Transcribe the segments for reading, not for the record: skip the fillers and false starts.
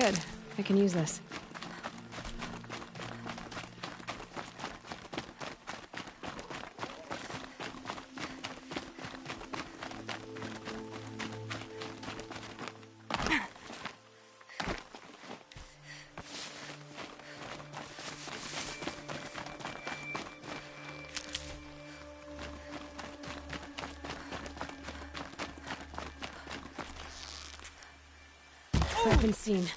Good. I can use this. I've been seen.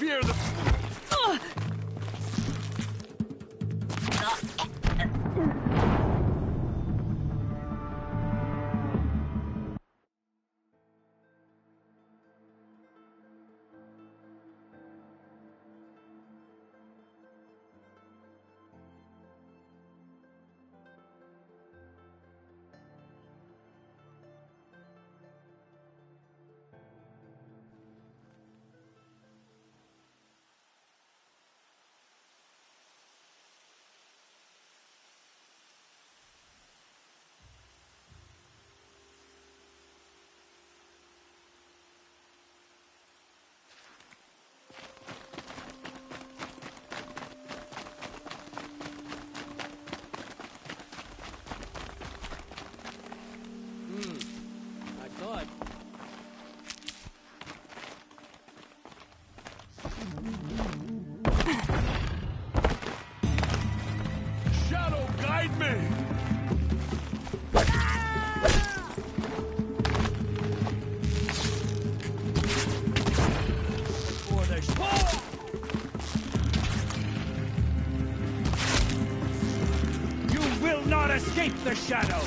Fear the... Shadow, guide me! Before they fall! You will not escape the shadow!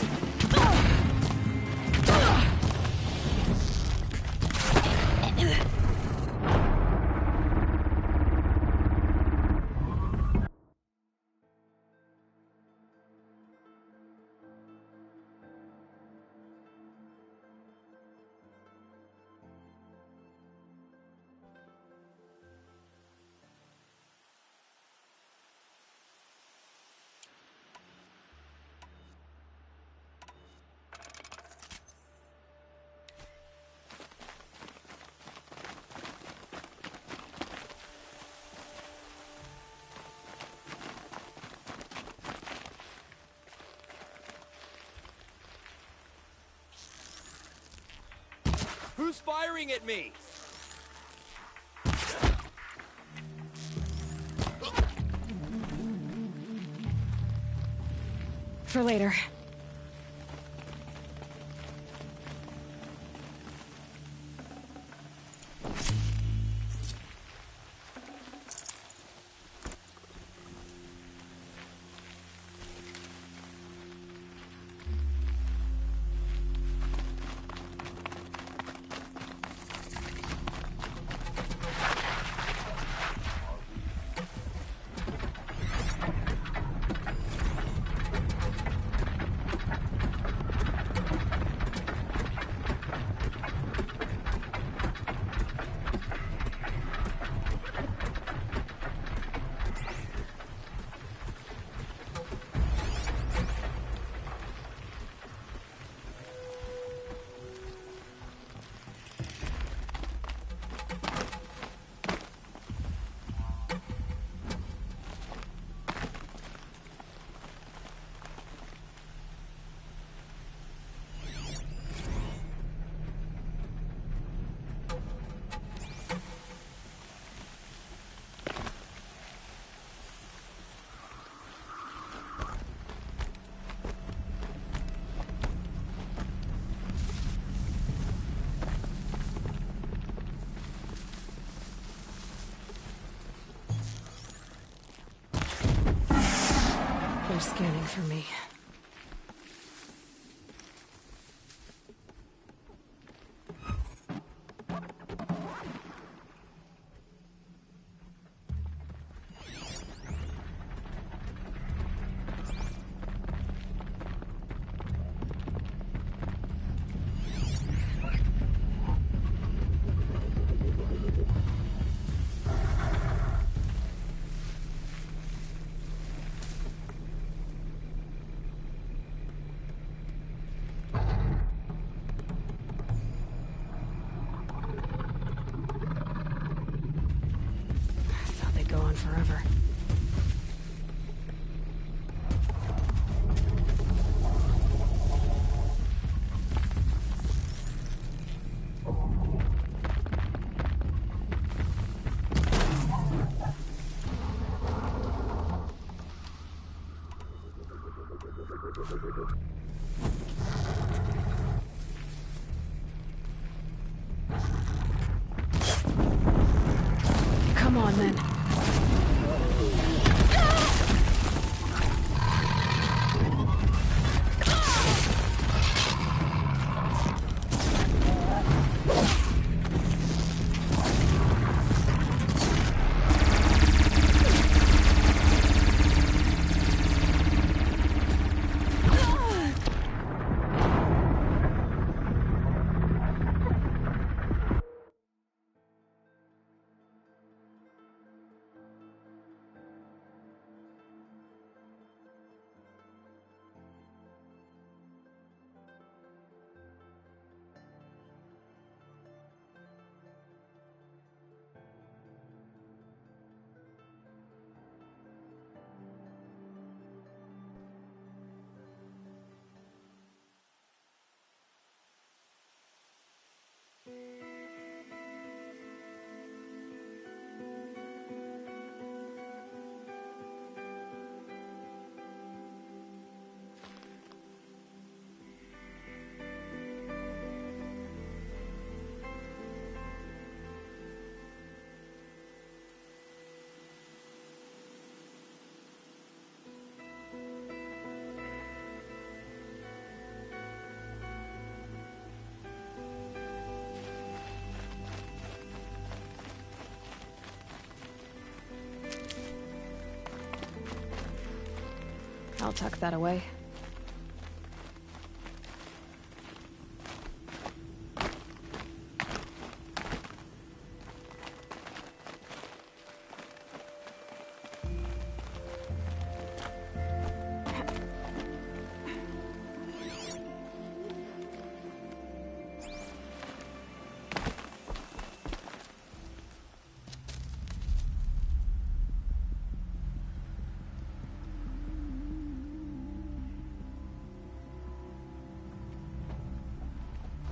Who's firing at me? For later. They're scanning for me. Go on forever. Come on, then. I'll tuck that away.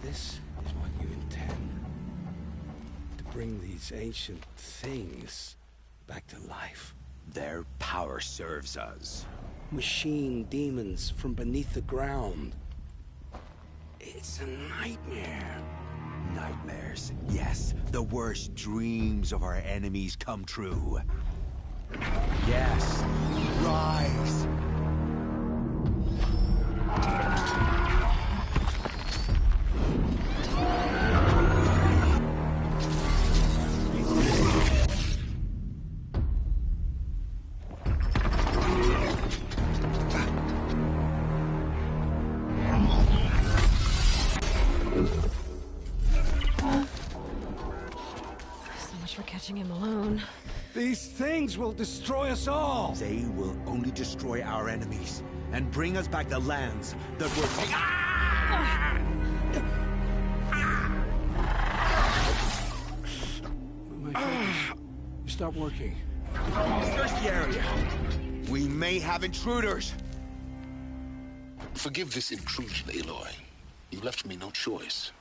This is what you intend. To bring these ancient things back to life. Their power serves us. Machine demons from beneath the ground. It's a nightmare. Nightmares, yes. The worst dreams of our enemies come true. Yes. Rise! For catching him alone. These things will destroy us all! They will only destroy our enemies and bring us back the lands that were taken. My focus. Stop working. Search the area. We may have intruders. Forgive this intrusion, Aloy. You left me no choice.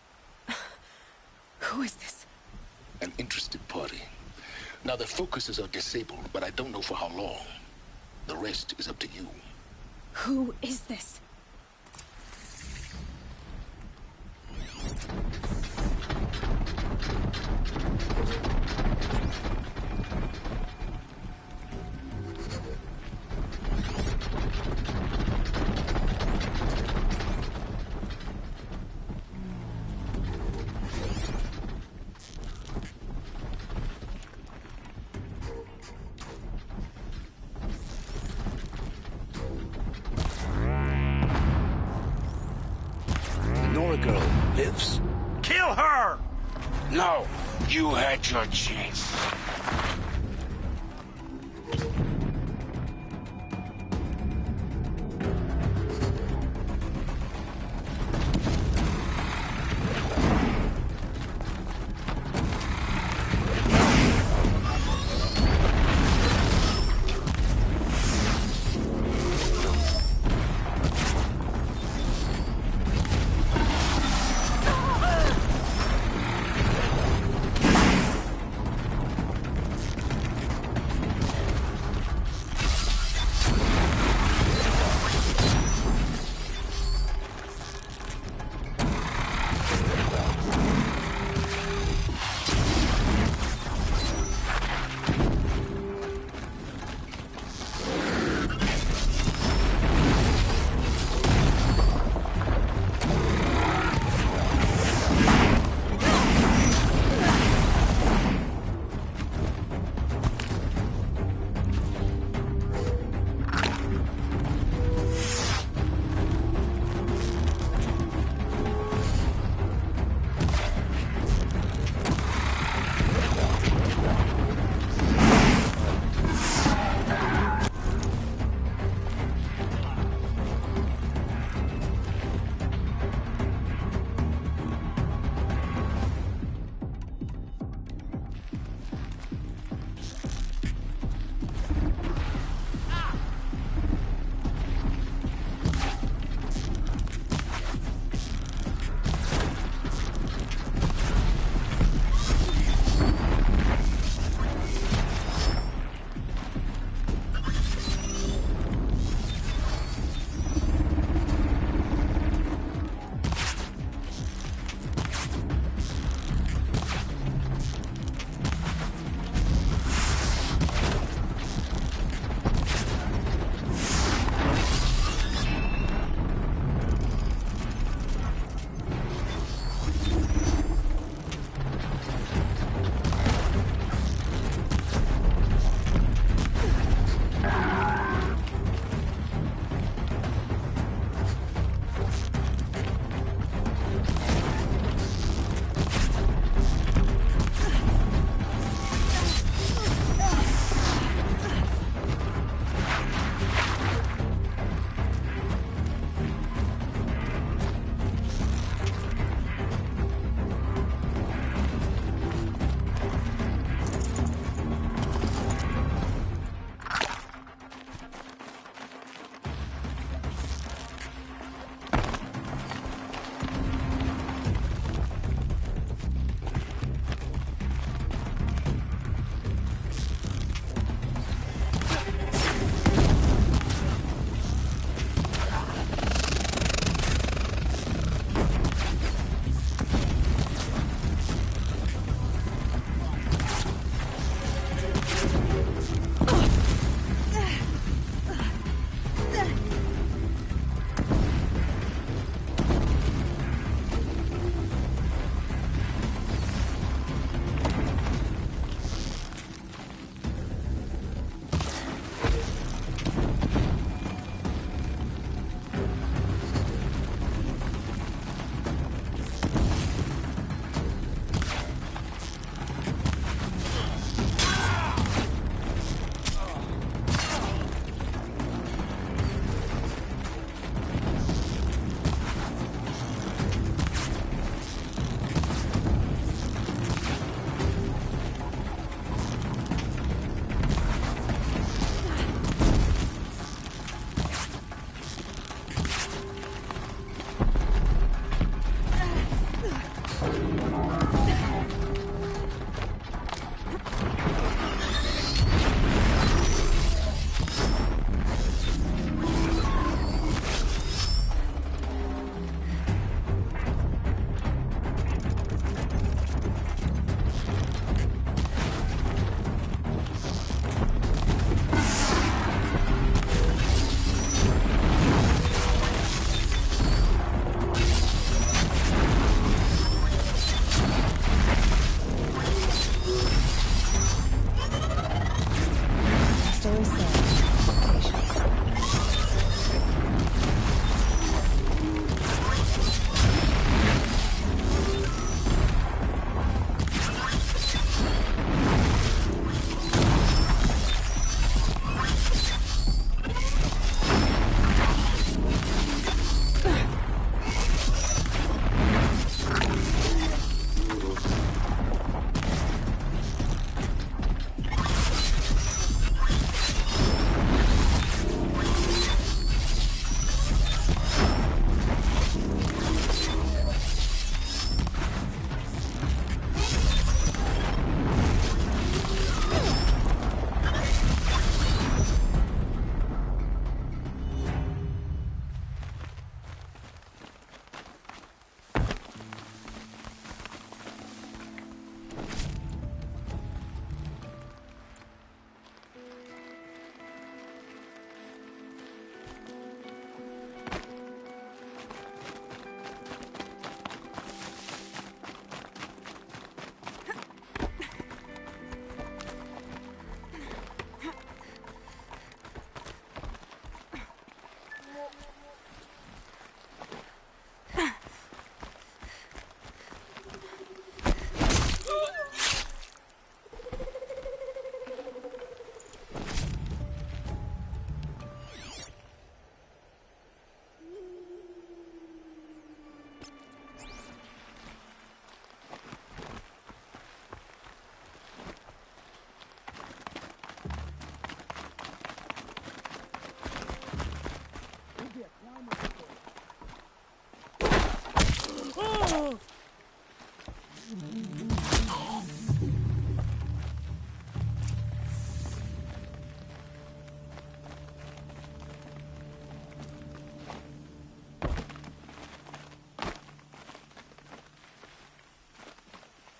Who is this? An interested party. Now, their focuses are disabled, but I don't know for how long. The rest is up to you. Who is this? Our girl lives. Kill her! No, you had your chance.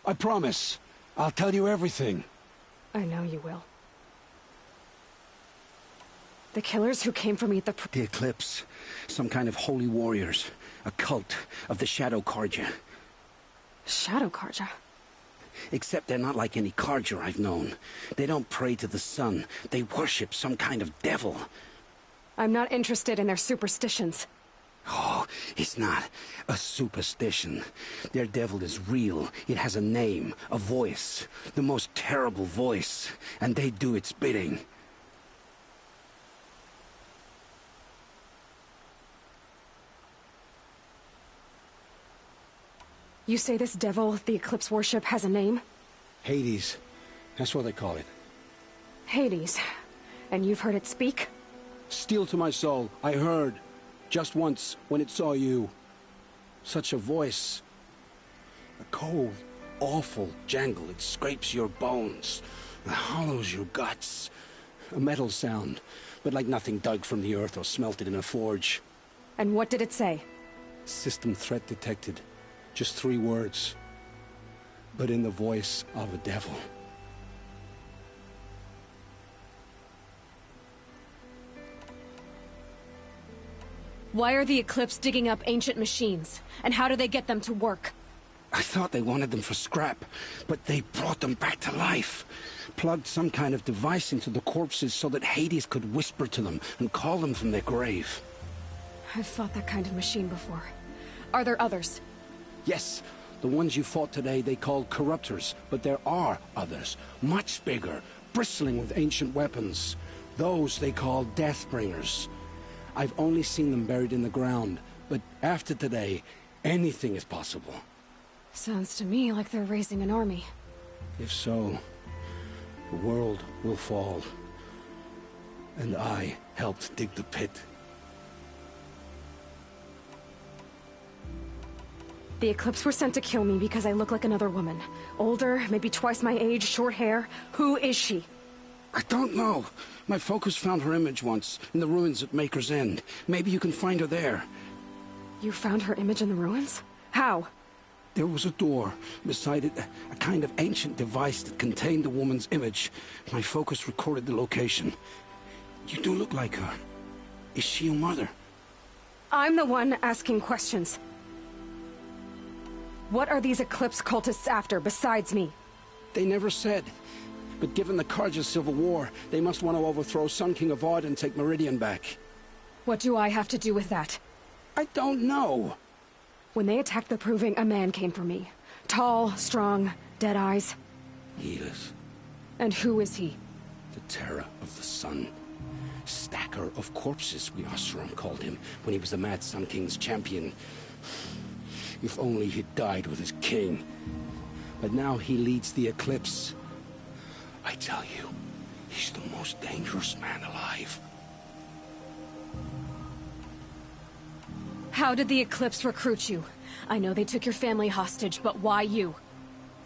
I promise. I'll tell you everything. I know you will. The killers who came for me at the The Eclipse. Some kind of holy warriors. A cult of the Shadow Carja. Shadow Carja? Except they're not like any Carja I've known. They don't pray to the sun. They worship some kind of devil. I'm not interested in their superstitions. Oh, it's not a superstition. Their devil is real. It has a name, a voice. The most terrible voice. And they do its bidding. You say this devil the Eclipse worship has a name? Hades. That's what they call it. Hades. And you've heard it speak? Steel to my soul, I heard. Just once, when it saw you. Such a voice. A cold, awful jangle. It scrapes your bones. It hollows your guts. A metal sound, but like nothing dug from the earth or smelted in a forge. And what did it say? System threat detected. Just 3 words. But in the voice of a devil. Why are the Eclipse digging up ancient machines? And how do they get them to work? I thought they wanted them for scrap, but they brought them back to life. Plugged some kind of device into the corpses so that Hades could whisper to them and call them from their grave. I've fought that kind of machine before. Are there others? Yes, the ones you fought today they called corruptors, but there are others, much bigger, bristling with ancient weapons. Those they call Deathbringers. I've only seen them buried in the ground, but after today, anything is possible. Sounds to me like they're raising an army. If so, the world will fall. And I helped dig the pit. The Eclipse were sent to kill me because I look like another woman. Older, maybe twice my age, short hair. Who is she? I don't know. My focus found her image once, in the ruins at Maker's End. Maybe you can find her there. You found her image in the ruins? How? There was a door. Beside it, a kind of ancient device that contained the woman's image. My focus recorded the location. You do look like her. Is she your mother? I'm the one asking questions. What are these Eclipse cultists after, besides me? They never said. But given the Carja civil war, they must want to overthrow Sun King Avad and take Meridian back. What do I have to do with that? I don't know. When they attacked the Proving, a man came for me. Tall, strong, dead eyes. Helis, And who is he? the terror of the sun. Stacker of corpses, we Oseram called him, when he was the Mad Sun King's champion. If only he'd died with his king. But now he leads the Eclipse. I tell you, he's the most dangerous man alive. How did the Eclipse recruit you? I know they took your family hostage, but why you?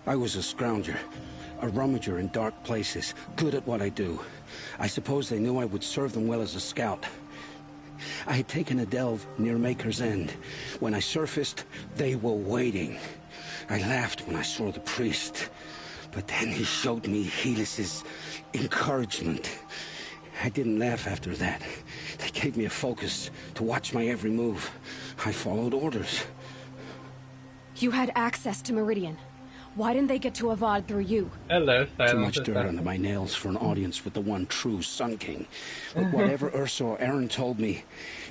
I was a scrounger, a rummager in dark places, good at what I do. I suppose they knew I would serve them well as a scout. I had taken a delve near Maker's End. When I surfaced, they were waiting. I laughed when I saw the priest. But then he showed me Helis's encouragement. I didn't laugh after that. They gave me a focus to watch my every move. I followed orders. You had access to Meridian. Why didn't they get to Avad through you? Hello, Too silence much dirt under my nails for an audience with the one true Sun King. But whatever Ursa or Aaron told me,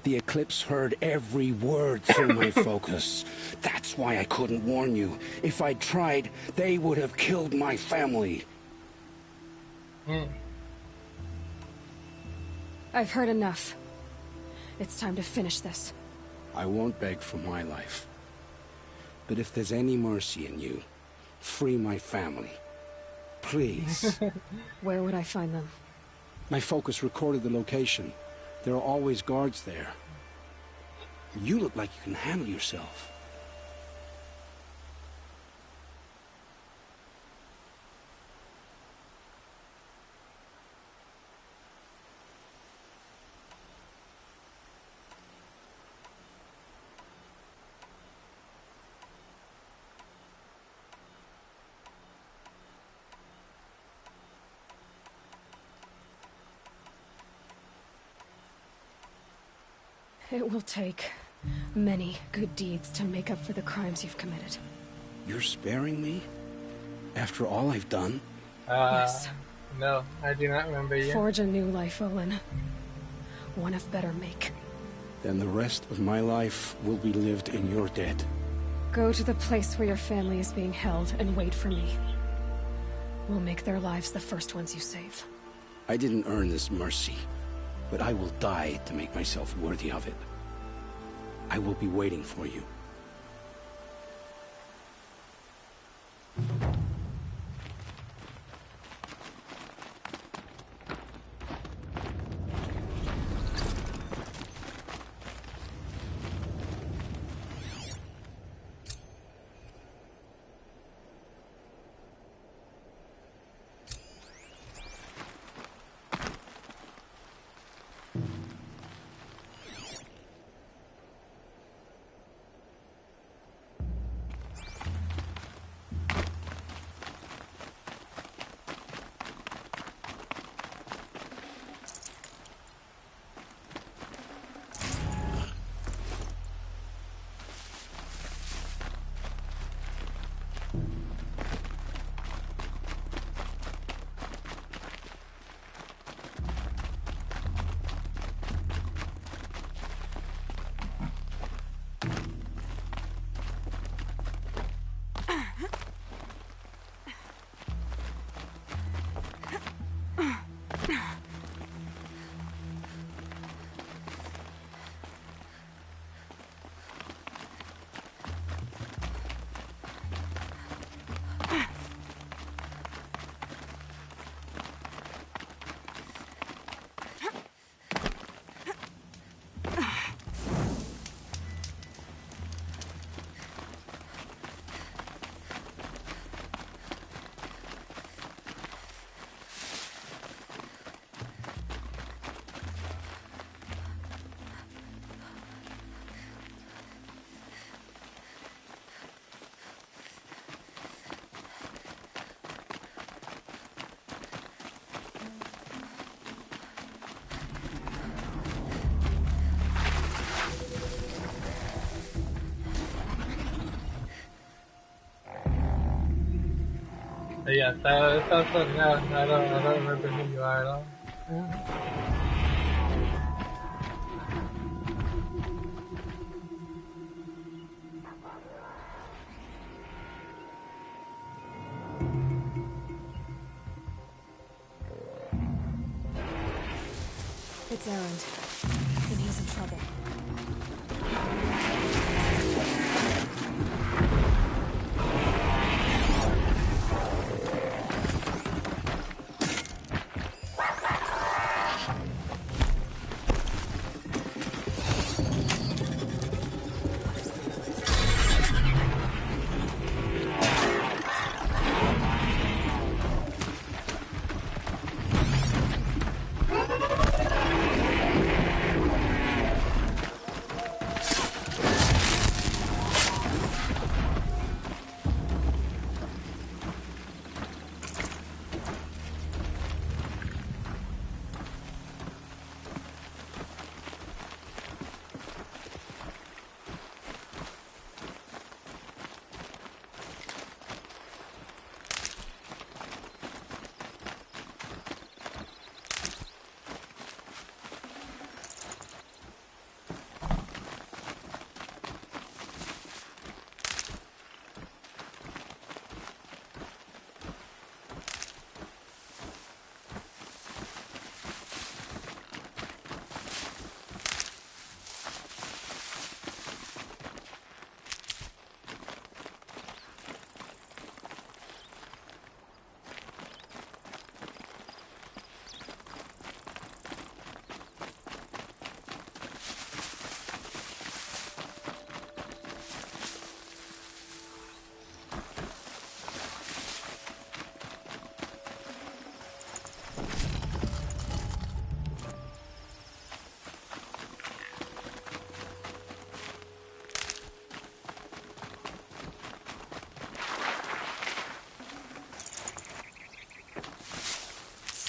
the Eclipse heard every word through my focus. That's why I couldn't warn you. If I'd tried, they would have killed my family. I've heard enough. It's time to finish this. I won't beg for my life. But if there's any mercy in you, free my family. Please. Where would I find them? My focus recorded the location. There are always guards there. You look like you can handle yourself. It will take many good deeds to make up for the crimes you've committed. You're sparing me? After all I've done? Yes. No, I do not remember you. Forge a new life, Olin. One of better make. Then the rest of my life will be lived in your debt. Go to the place where your family is being held and wait for me. We'll make their lives the first ones you save. I didn't earn this mercy, but I will die to make myself worthy of it. I will be waiting for you. Yeah, that's what, no, I don't remember who you are at all. It's Erend, and he's in trouble.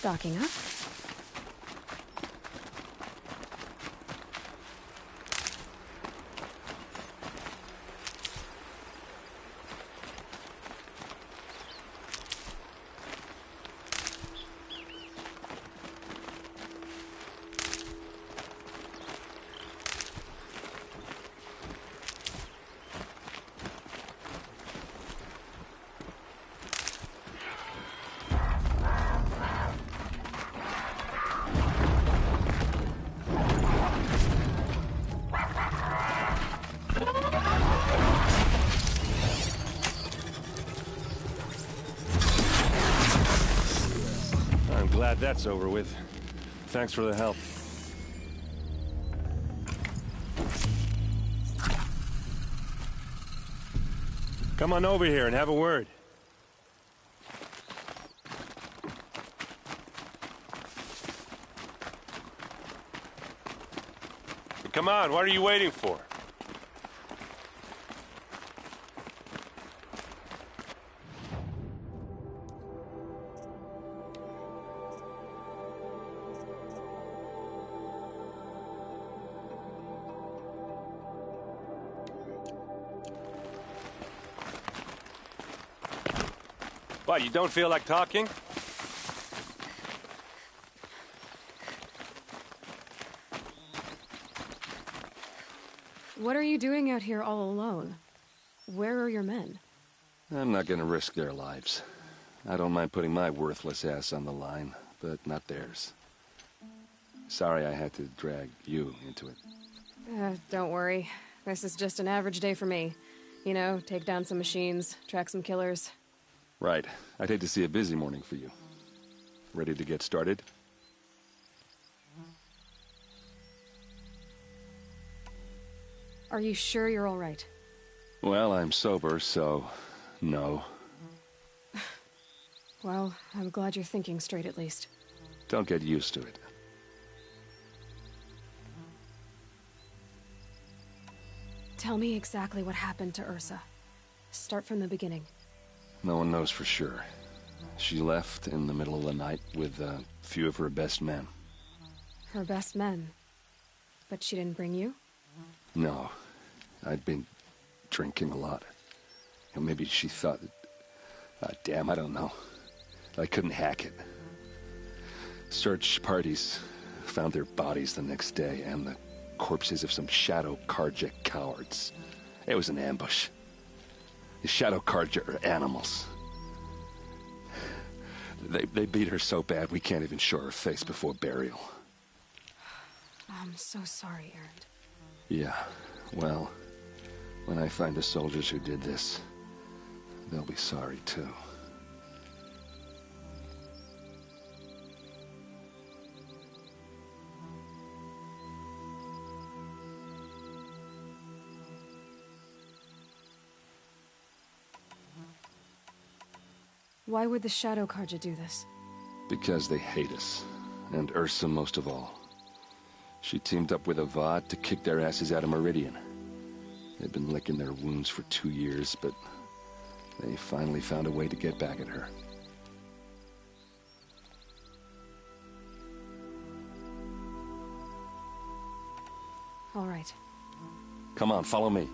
Stocking up. that's over with. Thanks for the help. Come on over here and have a word. Come on, what are you waiting for? What, you don't feel like talking? What are you doing out here all alone? Where are your men? I'm not gonna risk their lives. I don't mind putting my worthless ass on the line, but not theirs. Sorry I had to drag you into it. Don't worry. This is just an average day for me. You know, take down some machines, track some killers. Right. I'd hate to see a busy morning for you. Ready to get started? Are you sure you're all right? Well, I'm sober, so... no. Well, I'm glad you're thinking straight at least. Don't get used to it. Tell me exactly what happened to Ursa. Start from the beginning. No one knows for sure. She left in the middle of the night with a few of her best men. Her best men? But she didn't bring you? No. I'd been drinking a lot. And maybe she thought that... damn, I don't know. I couldn't hack it. Search parties found their bodies the next day, and the corpses of some Shadow Carja cowards. It was an ambush. The Shadow Carja are animals. They beat her so bad we can't even show her face before burial. I'm so sorry, Erend. Yeah, well, when I find the soldiers who did this, they'll be sorry too. Why would the Shadow Carja do this? Because they hate us, and Ursa most of all. She teamed up with Avad to kick their asses out of Meridian. They've been licking their wounds for 2 years, but they finally found a way to get back at her. All right. Come on, follow me.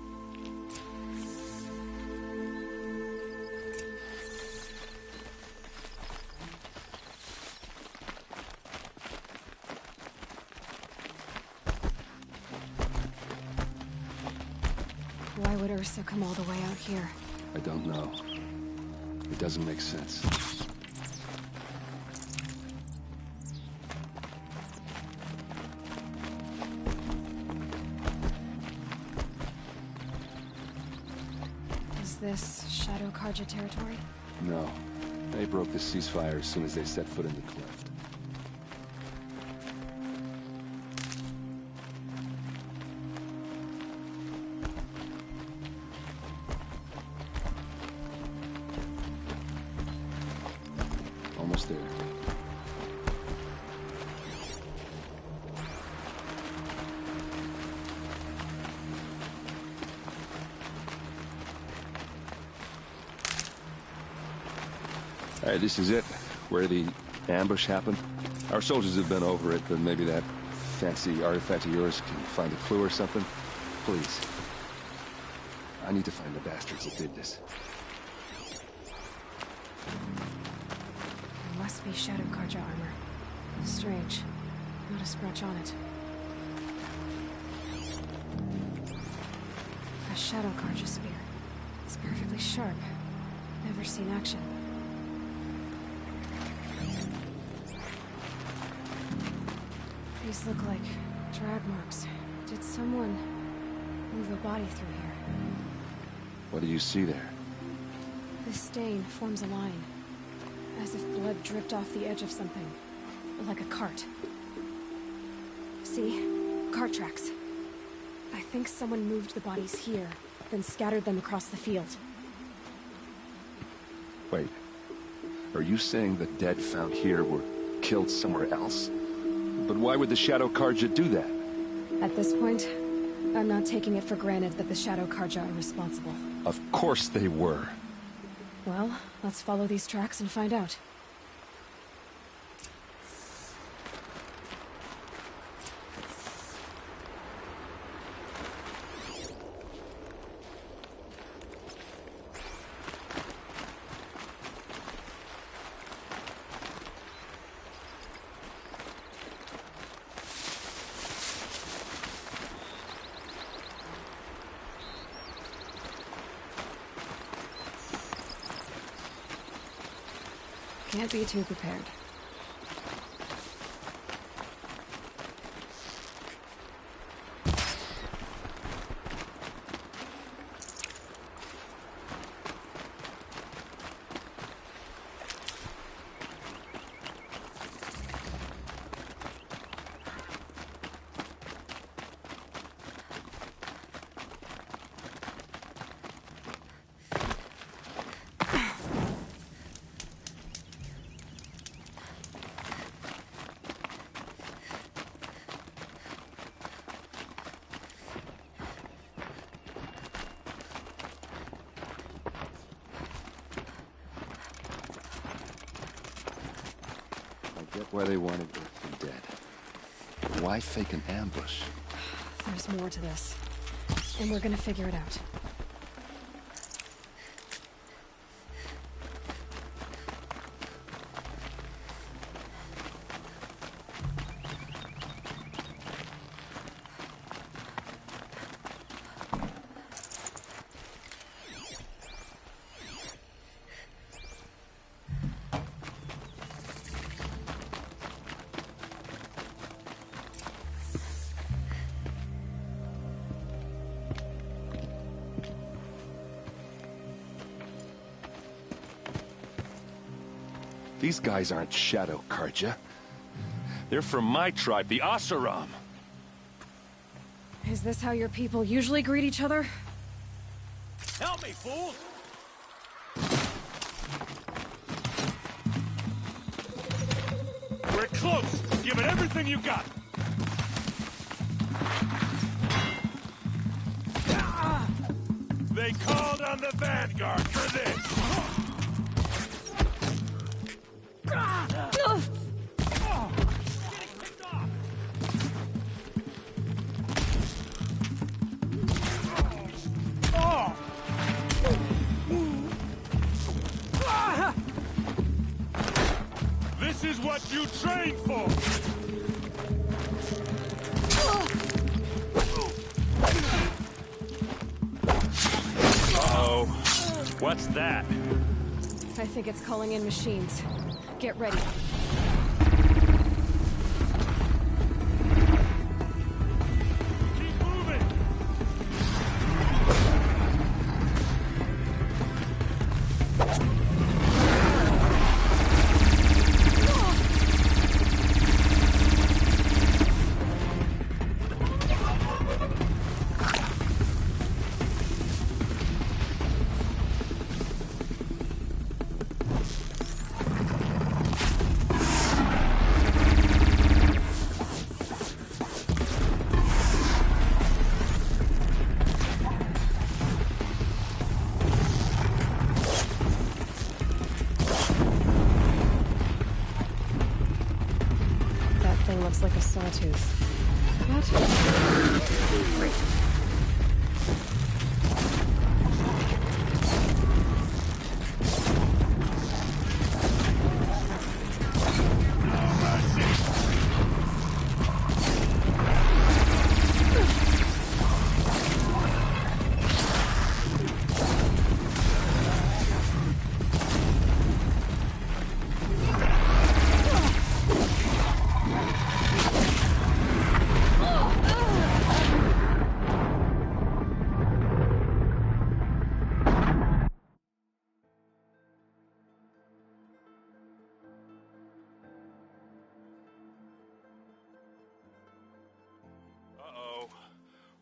Why would Ursa come all the way out here? I don't know. It doesn't make sense. Is this Shadow Carja territory? No. They broke the ceasefire as soon as they set foot in the cleft. Almost there. All right, this is it, where the ambush happened. Our soldiers have been over it, but maybe that fancy artifact of yours can find a clue or something. Please. I need to find the bastards that did this. It must be Shadow Carja armor. Strange. Not a scratch on it. A Shadow Carja spear. It's perfectly sharp. Never seen action. These look like drag marks. Did someone move a body through here? What do you see there? This stain forms a line, as if blood dripped off the edge of something. like a cart. See? Cart tracks. I think someone moved the bodies here, then scattered them across the field. Wait. Are you saying the dead found here were killed somewhere else? But why would the Shadow Carja do that? At this point, I'm not taking it for granted that the Shadow Carja are responsible. Of course they were. Well, let's follow these tracks and find out. Can't be too prepared. Get why they wanted Earth dead. But why fake an ambush? There's more to this. And we're gonna figure it out. These guys aren't Shadow Carja. They're from my tribe, the Oseram. Is this how your people usually greet each other? Help me, fools! We're close! Give it everything you got! They called on the Vanguard for this! This is what you trained for! Uh-oh. What's that? I think it's calling in machines. Get ready. Keep moving!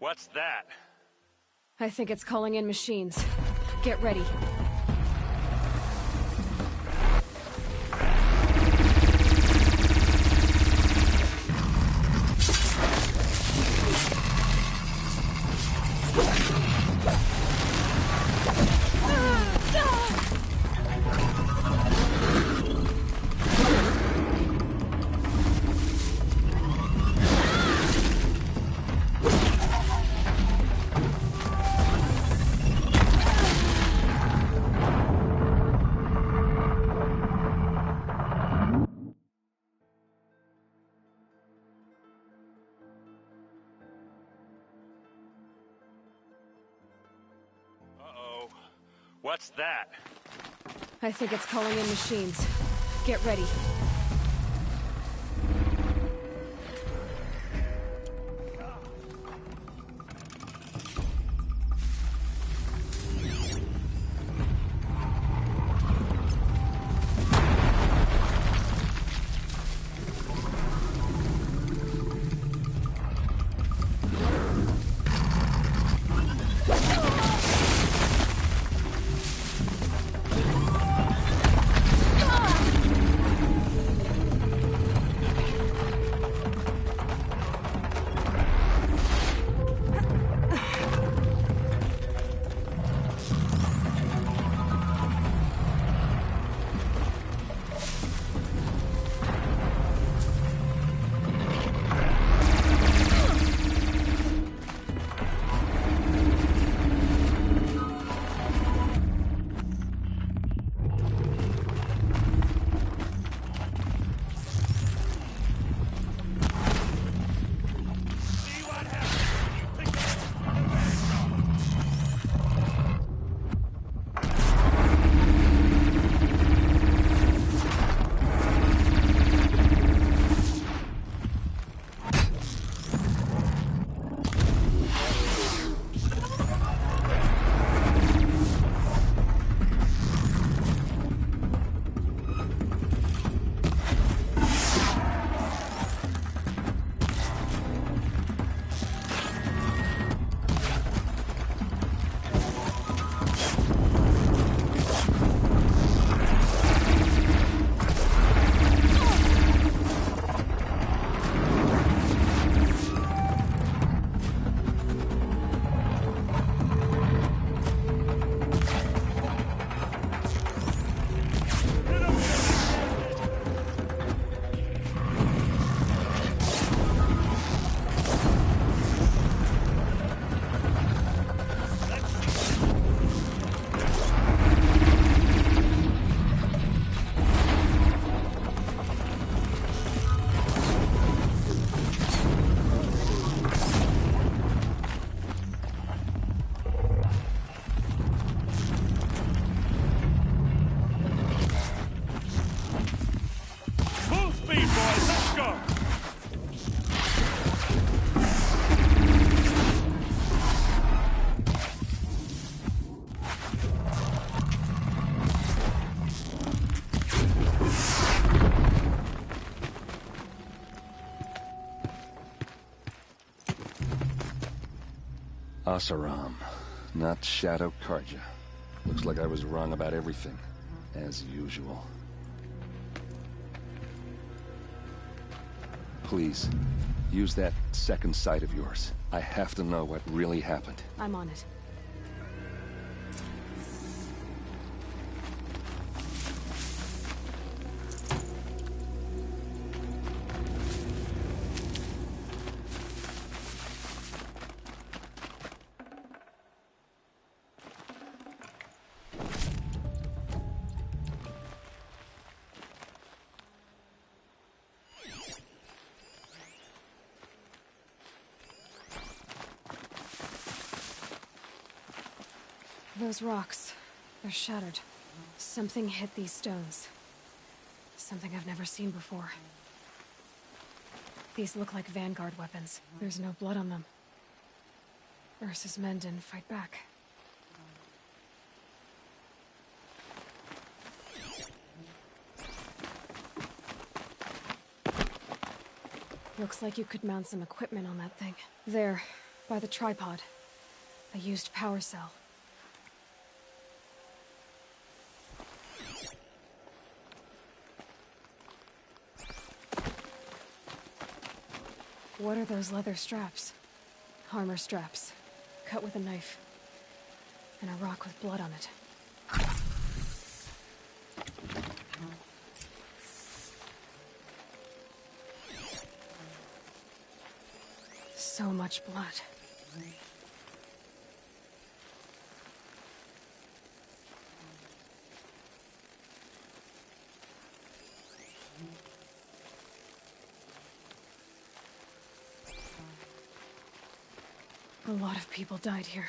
What's that? I think it's calling in machines. Get ready. Uh-oh. What's that? I think it's calling in machines. Get ready. See what happens when you pick up the Vanguard. Full speed, boys. Let's go. Oseram, not Shadow Carja. Looks like I was wrong about everything, as usual. Please, use that second sight of yours. I have to know what really happened. I'm on it. Those rocks, they're shattered. Something hit these stones. Something I've never seen before. These look like Vanguard weapons. There's no blood on them. Ursa's men didn't fight back. Looks like you could mount some equipment on that thing. There. By the tripod. A used power cell. What are those leather straps? Armor straps. Cut with a knife. And a rock with blood on it. So much blood. A lot of people died here.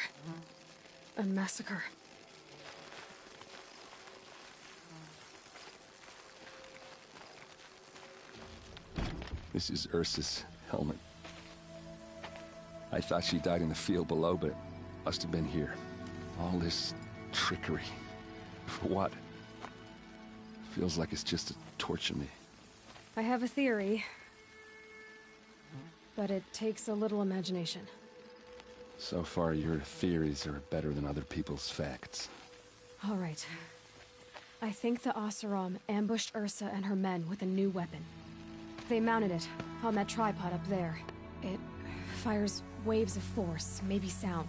A massacre. This is Ursa's helmet. I thought she died in the field below, but it must have been here. All this trickery. For what? Feels like it's just to torture me. I have a theory. But it takes a little imagination. So far, your theories are better than other people's facts. All right. I think the Oseram ambushed Ursa and her men with a new weapon. They mounted it on that tripod up there. It fires waves of force, maybe sound.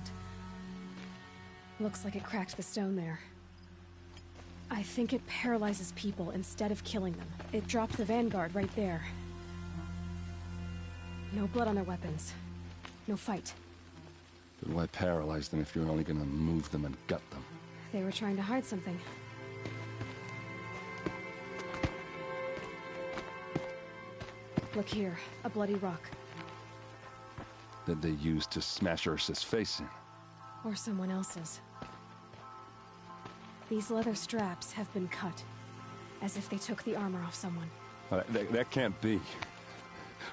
Looks like it cracked the stone there. I think it paralyzes people instead of killing them. It dropped the vanguard right there. No blood on their weapons. No fight. But why paralyze them if you're only gonna move them and gut them? They were trying to hide something. Look here, a bloody rock. That they used to smash Ursa's face in. Or someone else's. These leather straps have been cut, as if they took the armor off someone. That can't be.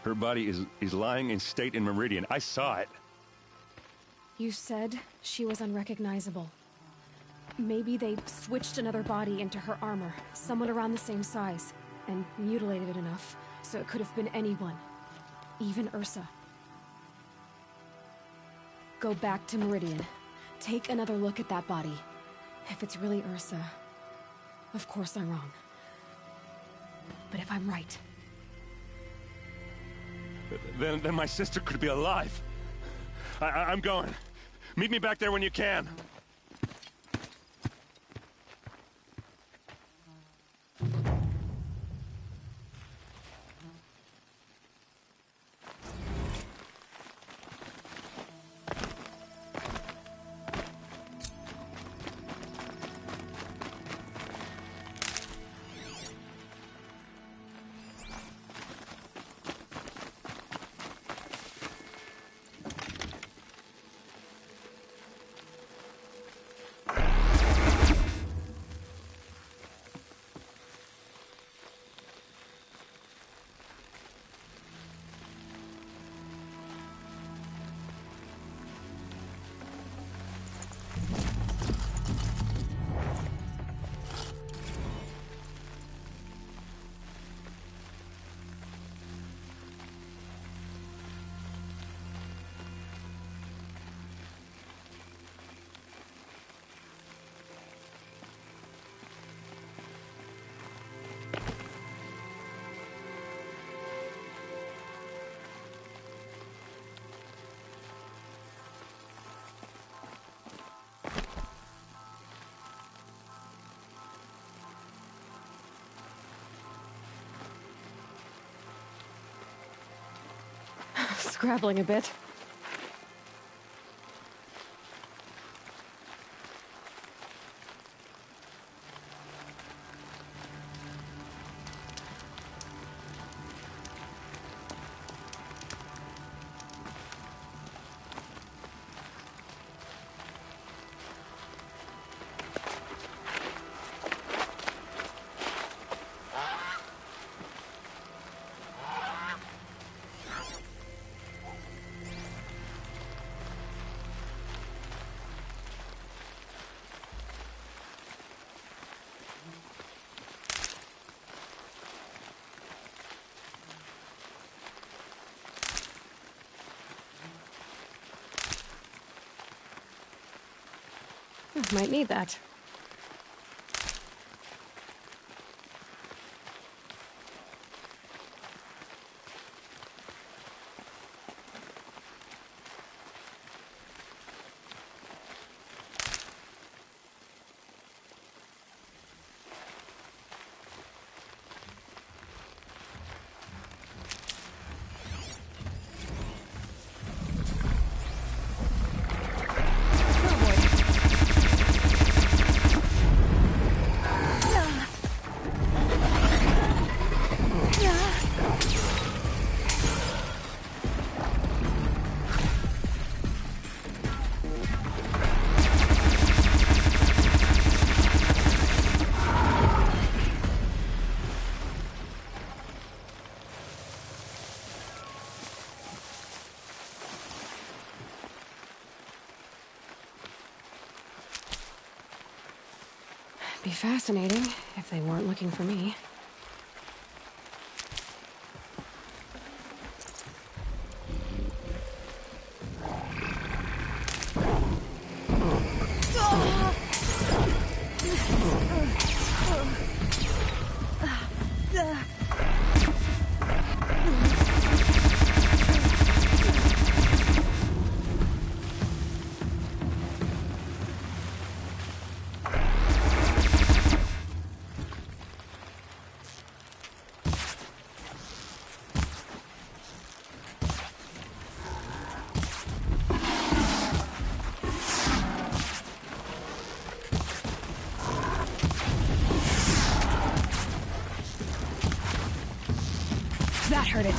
Her body is lying in state in Meridian. I saw it. You said she was unrecognizable. Maybe they switched another body into her armor, someone around the same size, and mutilated it enough so it could have been anyone. Even Ursa. Go back to Meridian. Take another look at that body. If it's really Ursa, of course I'm wrong. But if I'm right... Then my sister could be alive. I'm going. Meet me back there when you can. Scrabbling a bit. Might need that. Be fascinating if they weren't looking for me. That hurt it.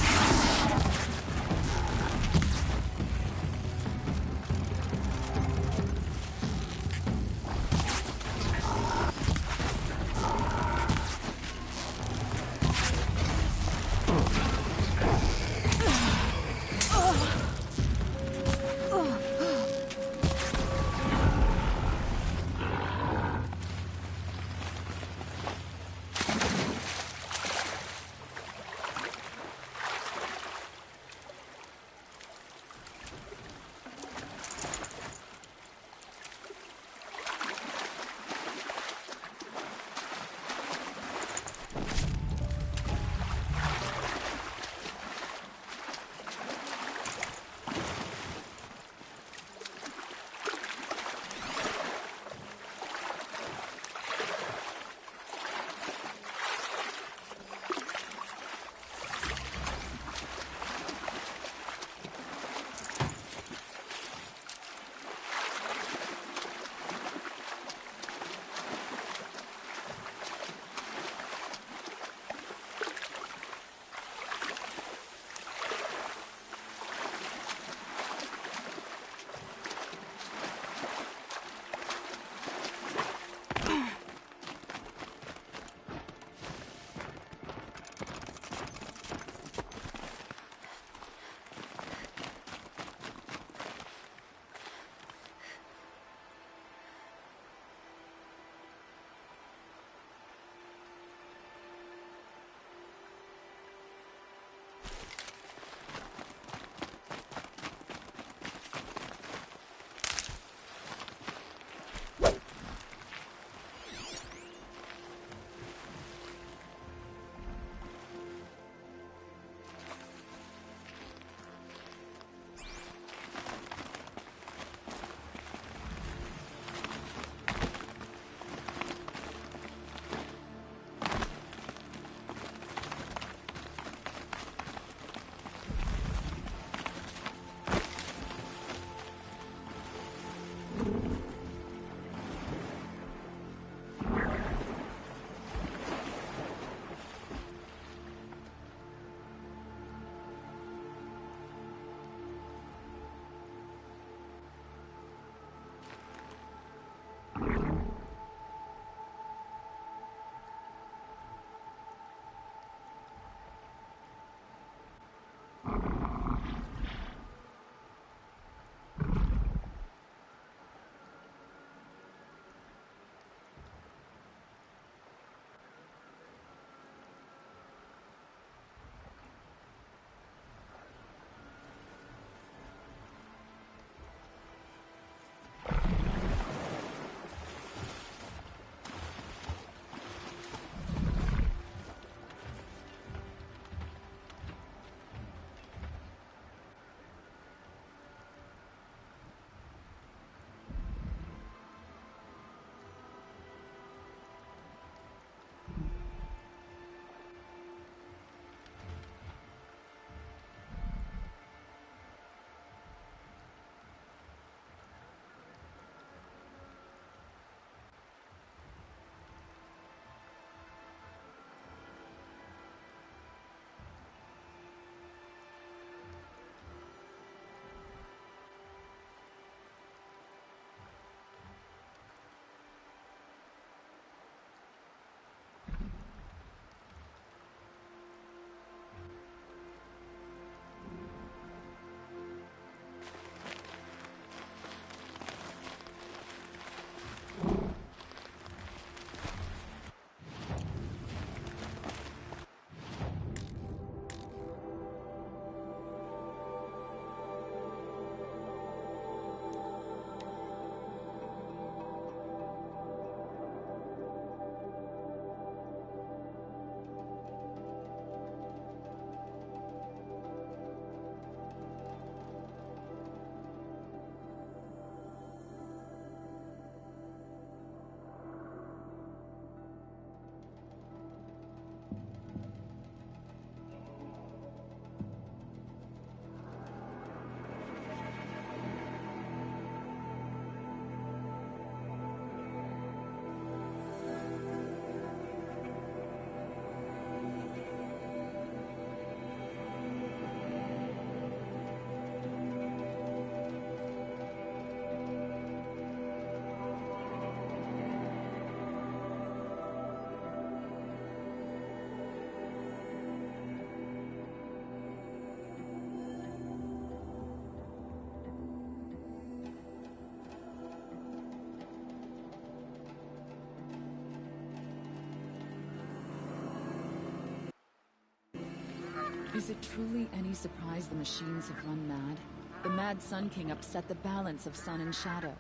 Is it truly any surprise the machines have run mad? The Mad Sun King upset the balance of sun and shadow.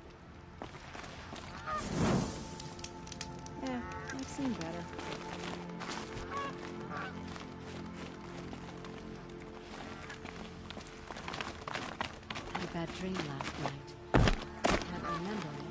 Yeah, I've seen better. Had a bad dream last night. Can't remember it.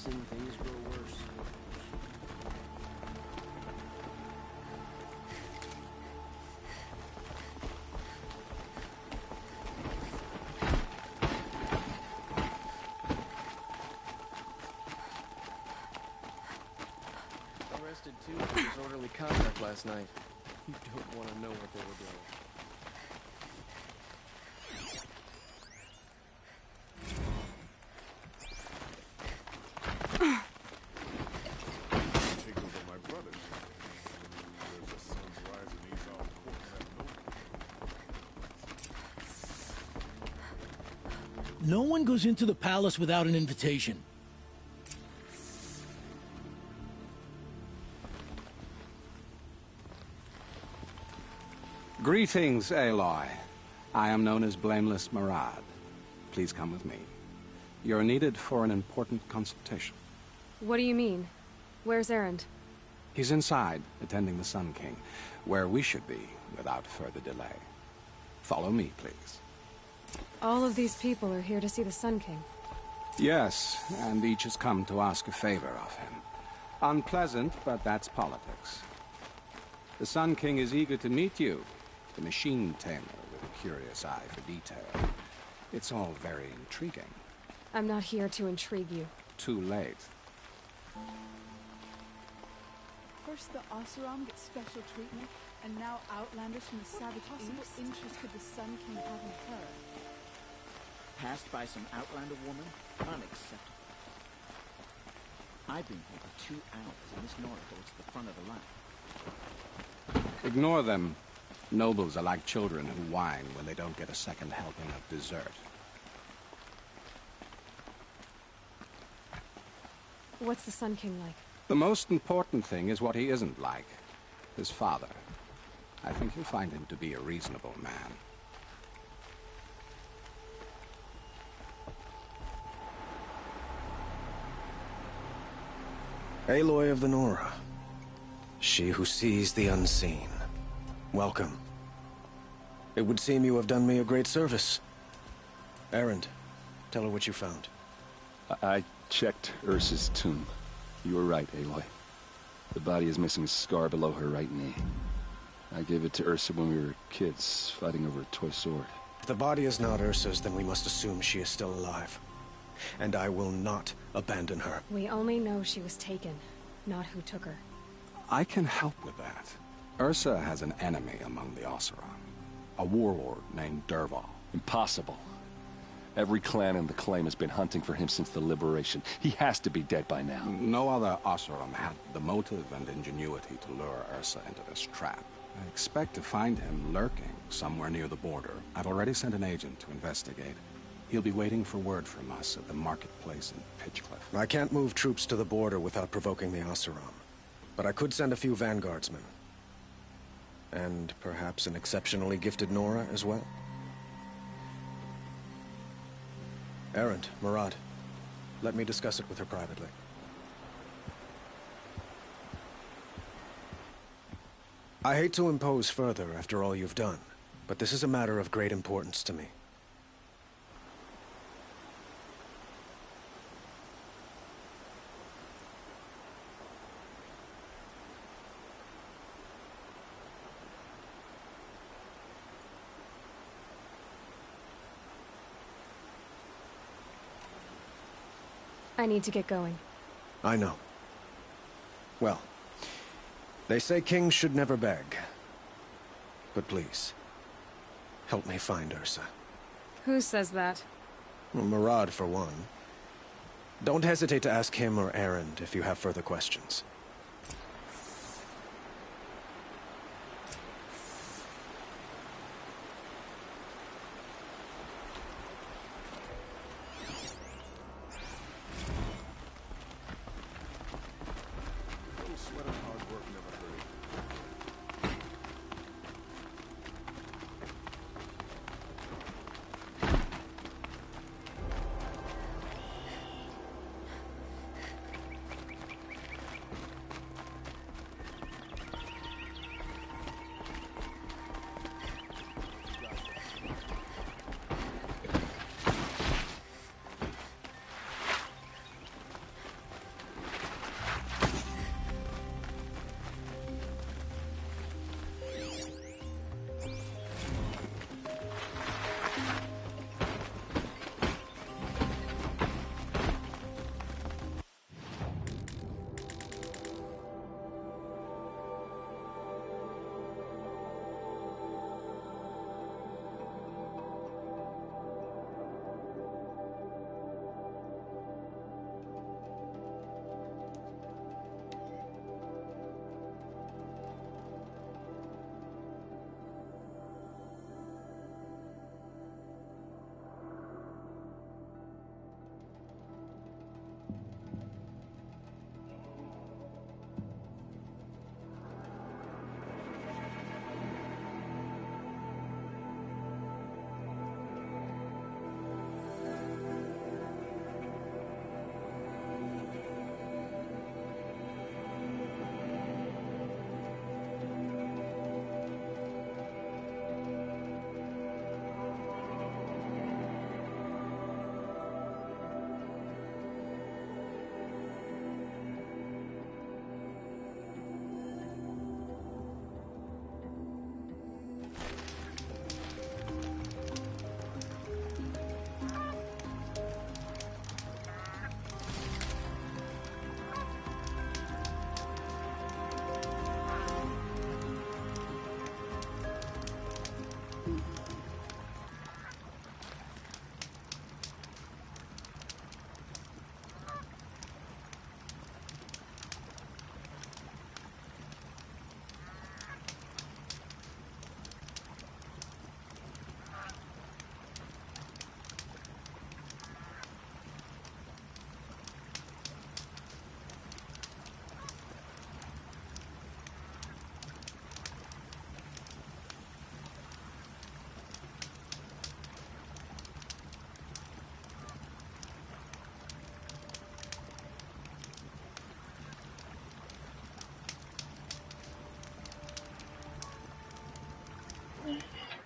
reason things grow worse. Arrested too for disorderly conduct last night. You don't want to know what they were doing. Take over my brothers. There's a sun's rise and he's all courting that No one goes into the palace without an invitation. Greetings, Aloy. I am known as Blameless Marad. Please come with me. You're needed for an important consultation. What do you mean? Where's Erend? He's inside, attending the Sun King, where we should be without further delay. Follow me, please. All of these people are here to see the Sun King. Yes, and each has come to ask a favor of him. Unpleasant, but that's politics. The Sun King is eager to meet you, the machine tamer with a curious eye for detail. It's all very intriguing. I'm not here to intrigue you. Too late. First the Oseram gets special treatment, and now Outlanders from the Savage East. Interest could the Sun King have in her? Passed by some Outlander woman? Unacceptable. I've been here for 2 hours, and Miss Nora holds the front of the line. Ignore them. Nobles are like children who whine when they don't get a second helping of dessert. What's the Sun King like? The most important thing is what he isn't like. His father. I think you'll find him to be a reasonable man. Aloy of the Nora. She who sees the unseen. Welcome. It would seem you have done me a great service. Erend, tell her what you found. I checked Ursa's tomb. You were right, Aloy. The body is missing a scar below her right knee. I gave it to Ursa when we were kids, fighting over a toy sword. If the body is not Ursa's, then we must assume she is still alive. And I will not abandon her. We only know she was taken, not who took her. I can help with that. Ursa has an enemy among the Oseram. A warlord named Dervahl. Impossible. Every clan in the Claim has been hunting for him since the liberation. He has to be dead by now. No other Oseram had the motive and ingenuity to lure Ursa into this trap. I expect to find him lurking somewhere near the border. I've already sent an agent to investigate. He'll be waiting for word from us at the marketplace in Pitchcliff. I can't move troops to the border without provoking the Oseram. But I could send a few vanguardsmen. And perhaps an exceptionally gifted Nora as well. Erend, Marad, let me discuss it with her privately. I hate to impose further after all you've done, but this is a matter of great importance to me. I need to get going. I know. Well, they say kings should never beg. But please, help me find Ursa. Who says that? Well, Marad, for one. Don't hesitate to ask him or Erend if you have further questions.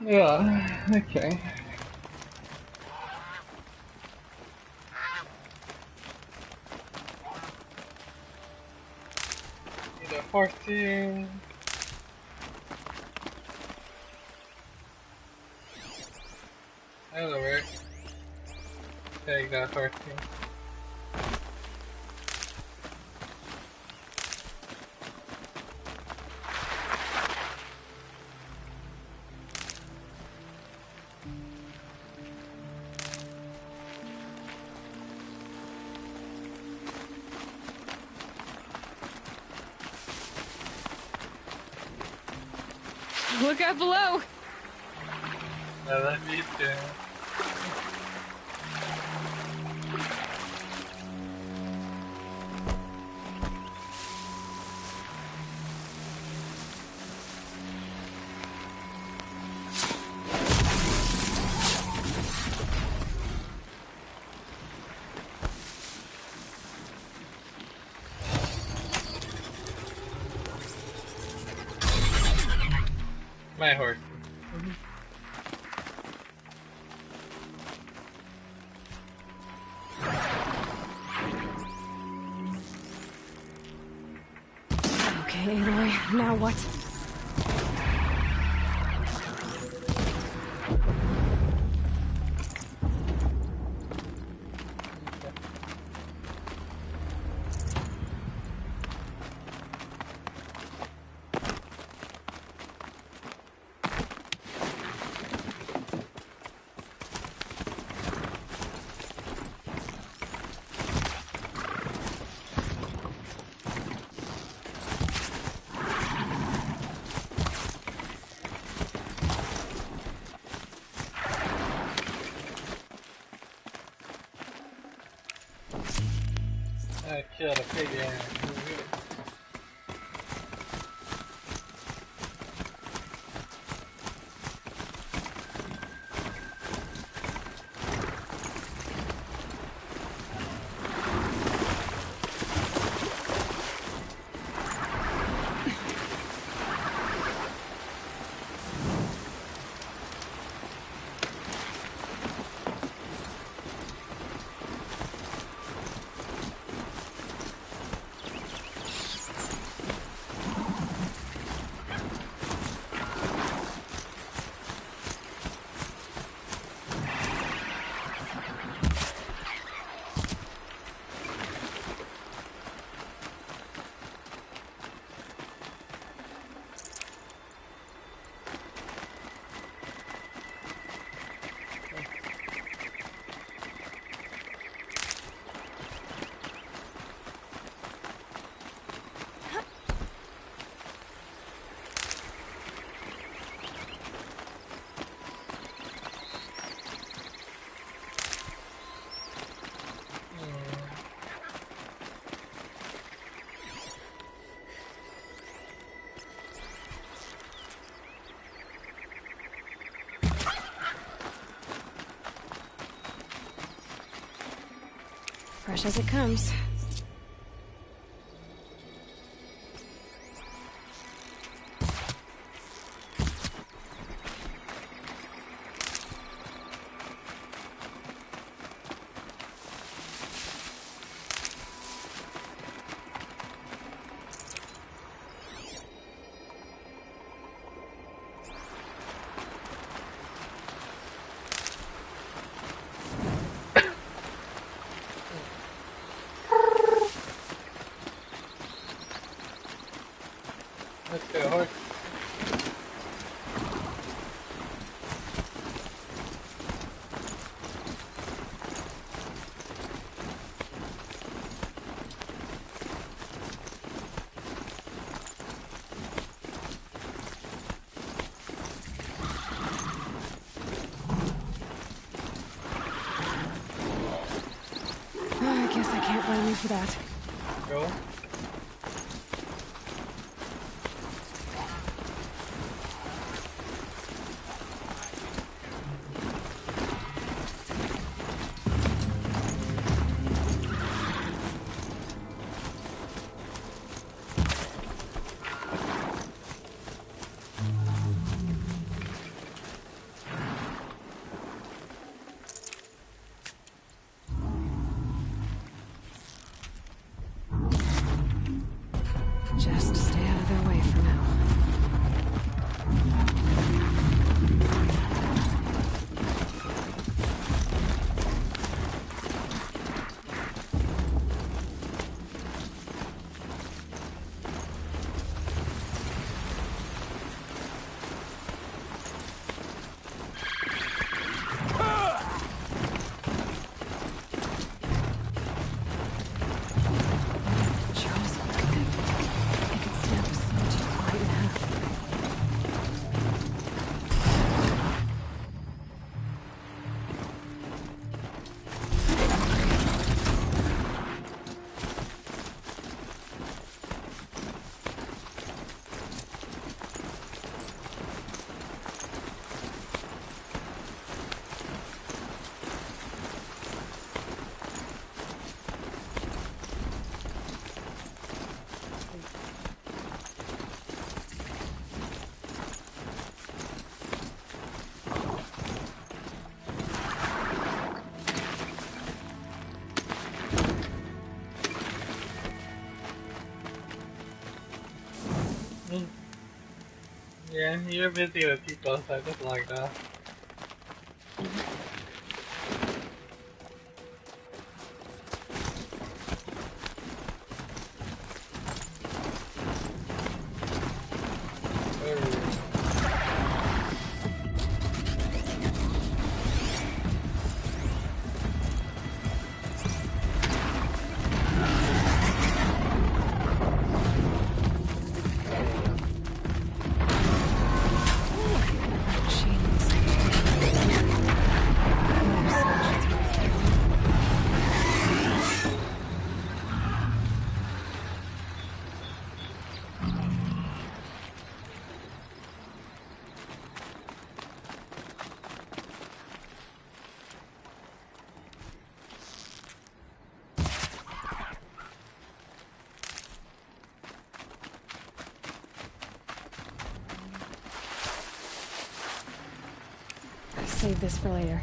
Yeah, okay. Need a 14. That'll work. Take that 14. Look out below! I love you too. My horse. Okay, Aloy, now what? I killed a pig in. Fresh as it comes. Let's go, horse. I guess I can't blame you for that. Go. Yeah, you're busy with people, so I just logged off. Save this for later.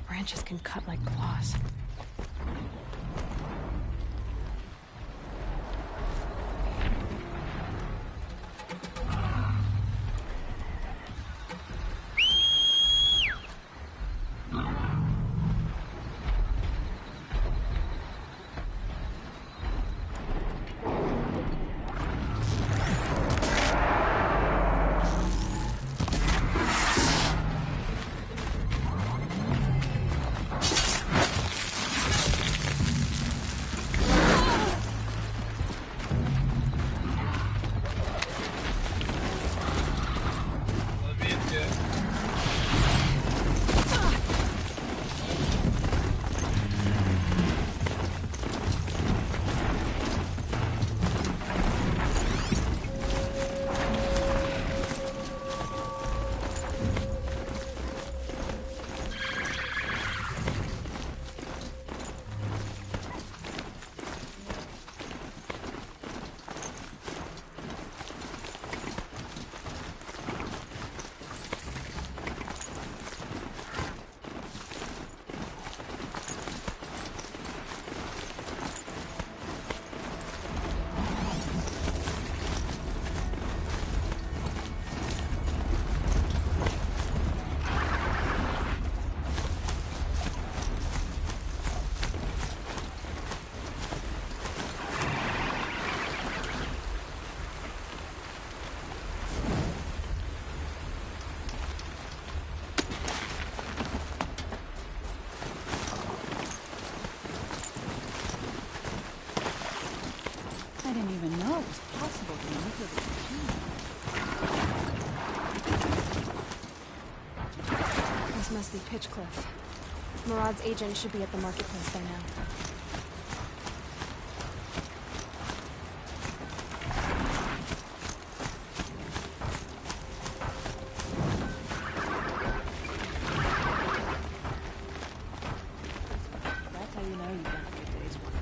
Branches can cut like claws. I didn't even know it was possible to manipulate the machine. This must be Pitchcliff. Murad's agent should be at the marketplace by now. That's how you know you've done a good day's work.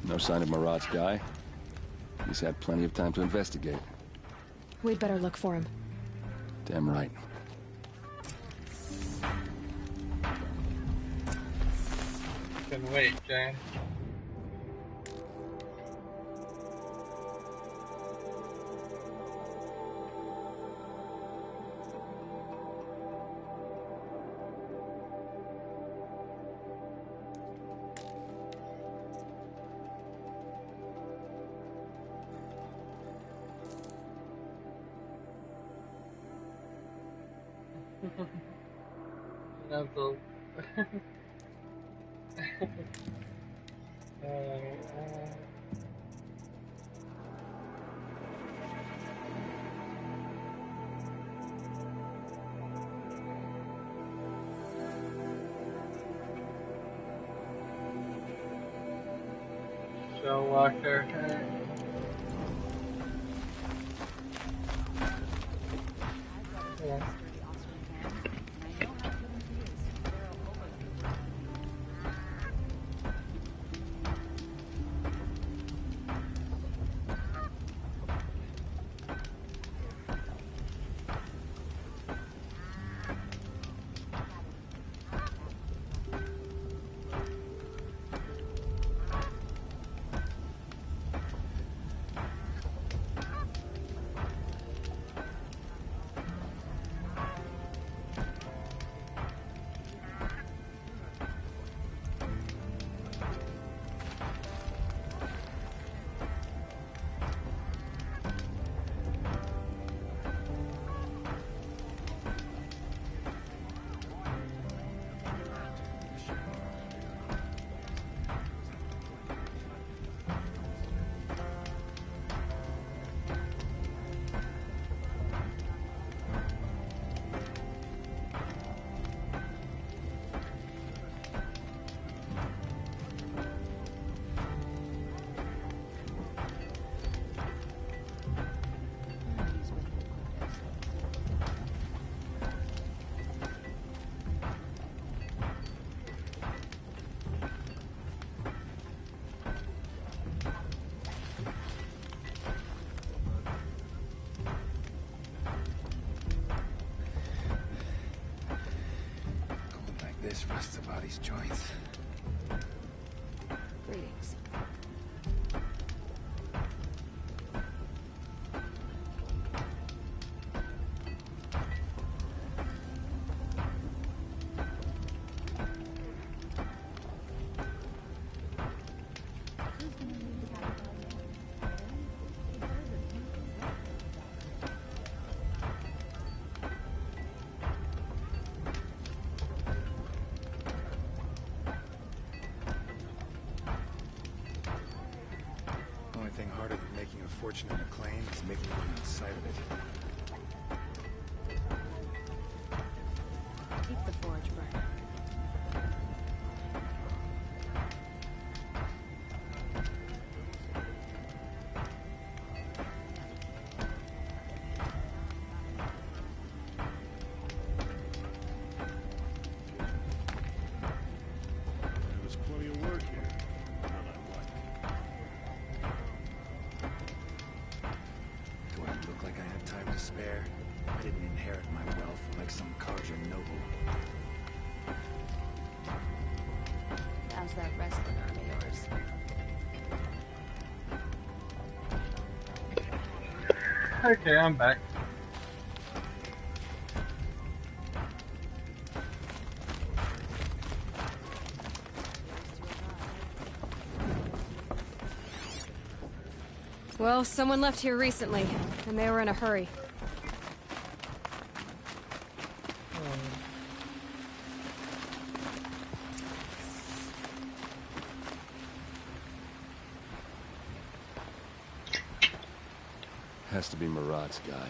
No sign of Murad's guy. He's had plenty of time to investigate. We'd better look for him. Damn right. fucking wait, Jay. Cancel. Joe Walker. Yeah. This rust about these joints. Greetings. Thing harder than making a fortune in a claim is making one outside of it. Keep the forge burning. There's plenty of work here. None I like. Do I look like I have time to spare? I didn't inherit my wealth like some Carja noble. How's that wrestling arm of yours? Okay, I'm back. Well, someone left here recently, and they were in a hurry. Has to be Murad's guy.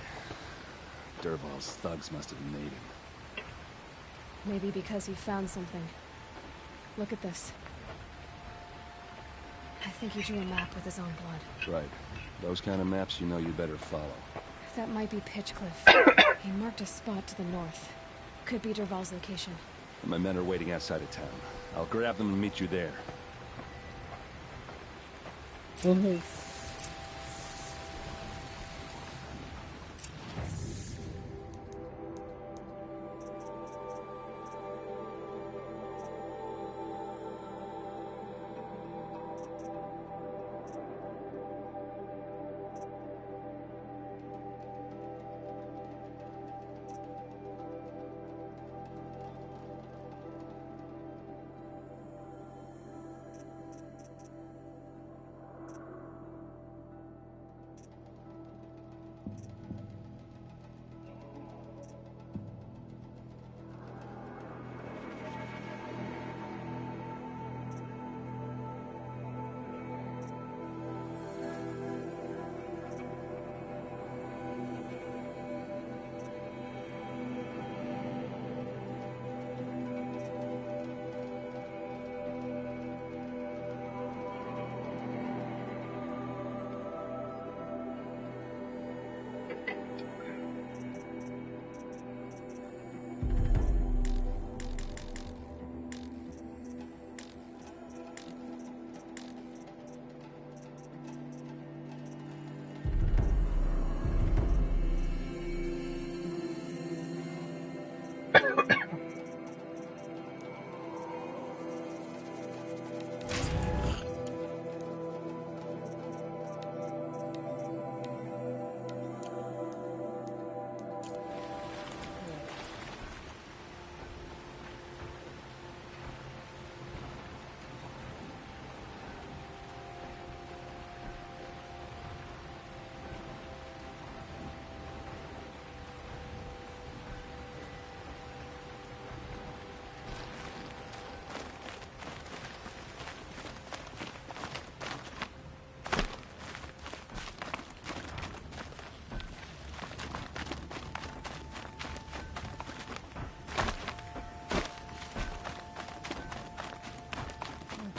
Dervahl's thugs must have made him. Maybe because he found something. Look at this. I think he drew a map with his own blood. Right. Those kind of maps you know you better follow. That might be Pitchcliff. He marked a spot to the north. Could be Dervahl's location. My men are waiting outside of town. I'll grab them and meet you there.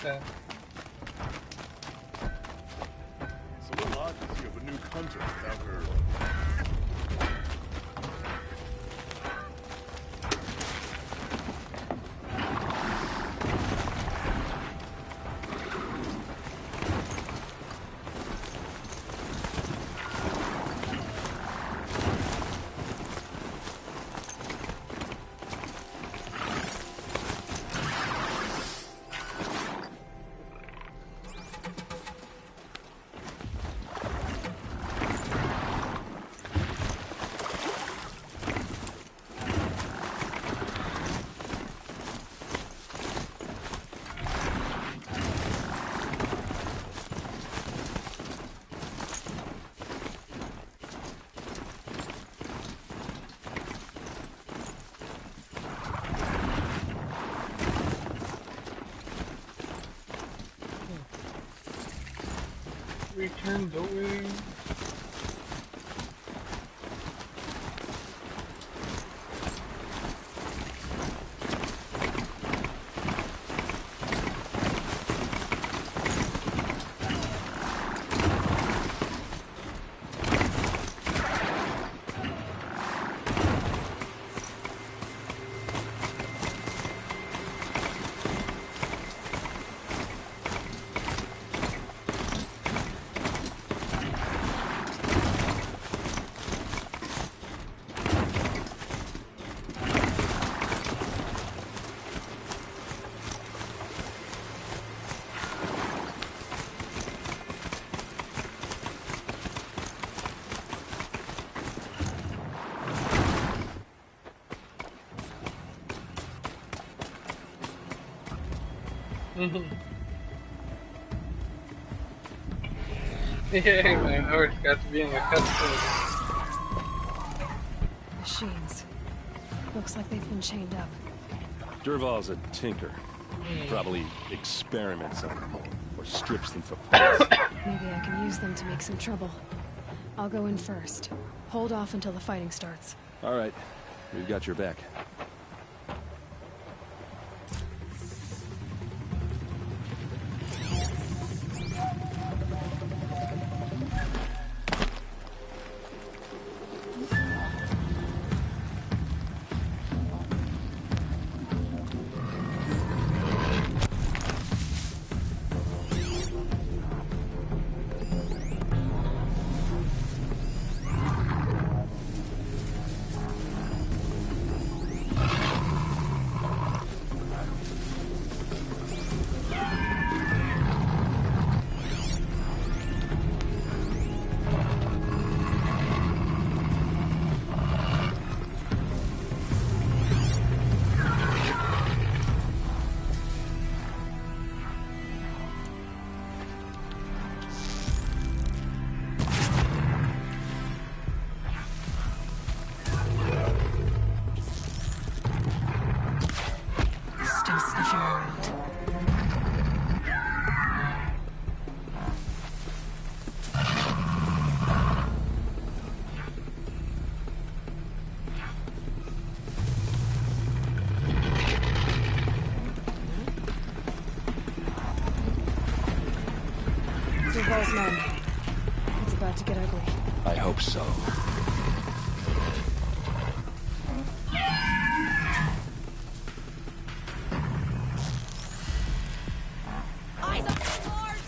Okay. It's a little odd to see of a new hunter without her. Return doing. Yay, my horse got to be in the cutscene. Machines. Looks like they've been chained up. Dervahl's a tinker. Probably experiments on them, or strips them for parts. Maybe I can use them to make some trouble. I'll go in first. Hold off until the fighting starts. All right, we've got your back. Still sniffing around. Dervahl's men. It's about to get ugly. I hope so. Eyes up the doors!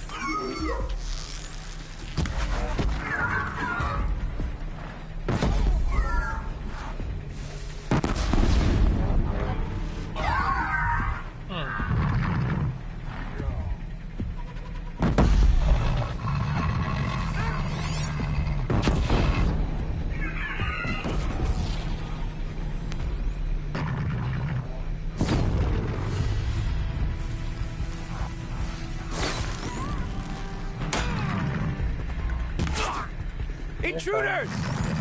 Intruders!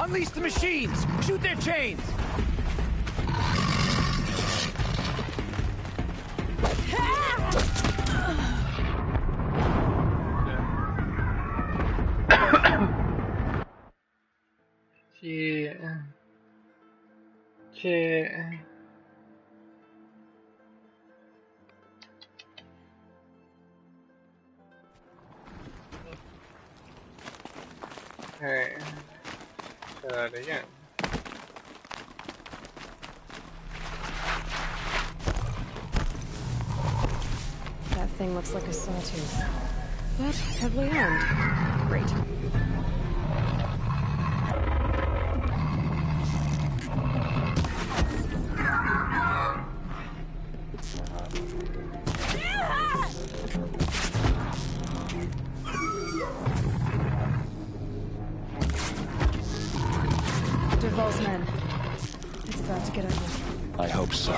Unleash the machines! Shoot their chains! Okay. Try that again. That thing looks like a sawtooth, but heavily armed. Great. Duval's men. It's about to get ugly. I hope so.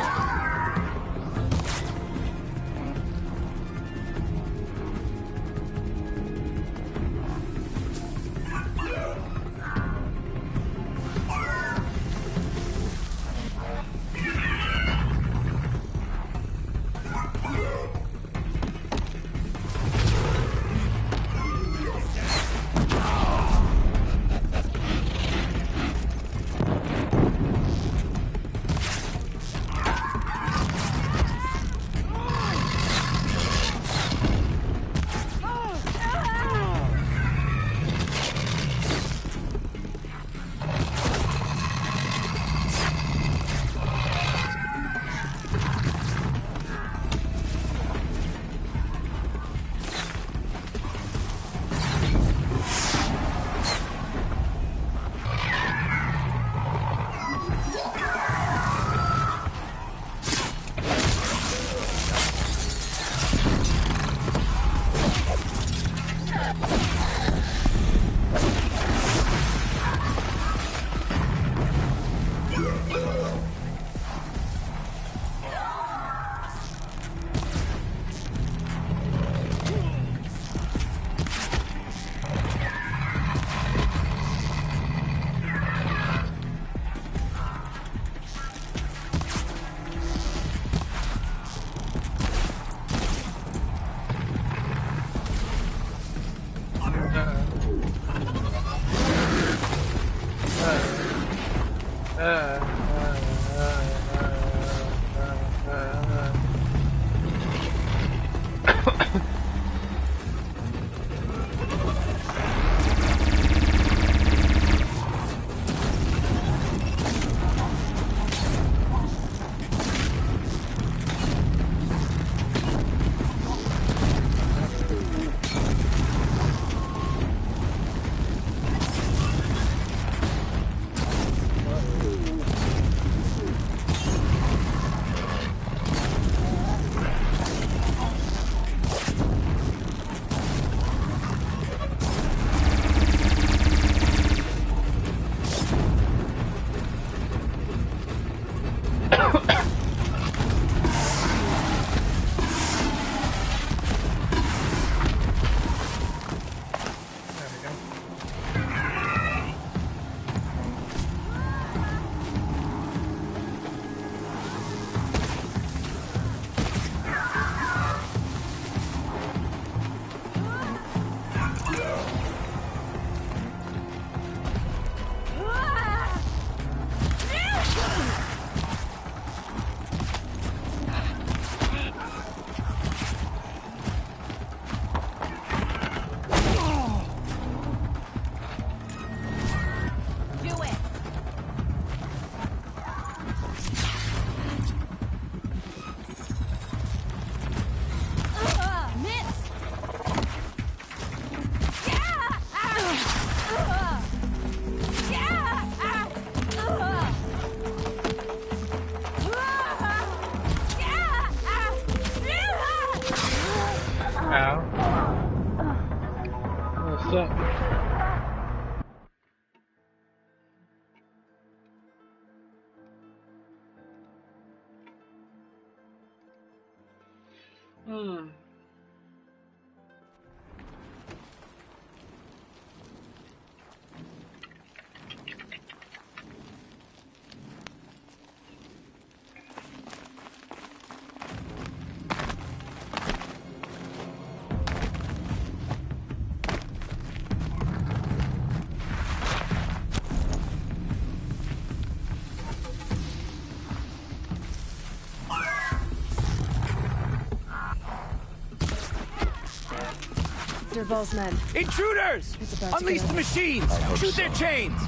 Dr. Volsman. Intruders! It's about to Unleash get the ugly. machines! I hope Shoot so. their chains!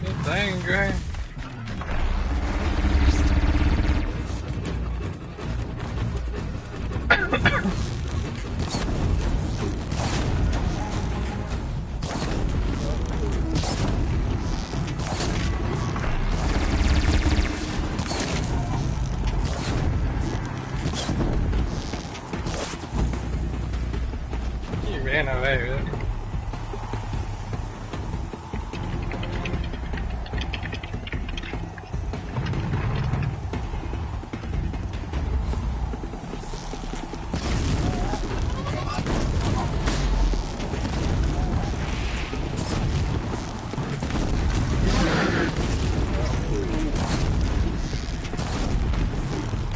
It's angry. He ran away, really.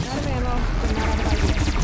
Out of ammo, but not out of ideas.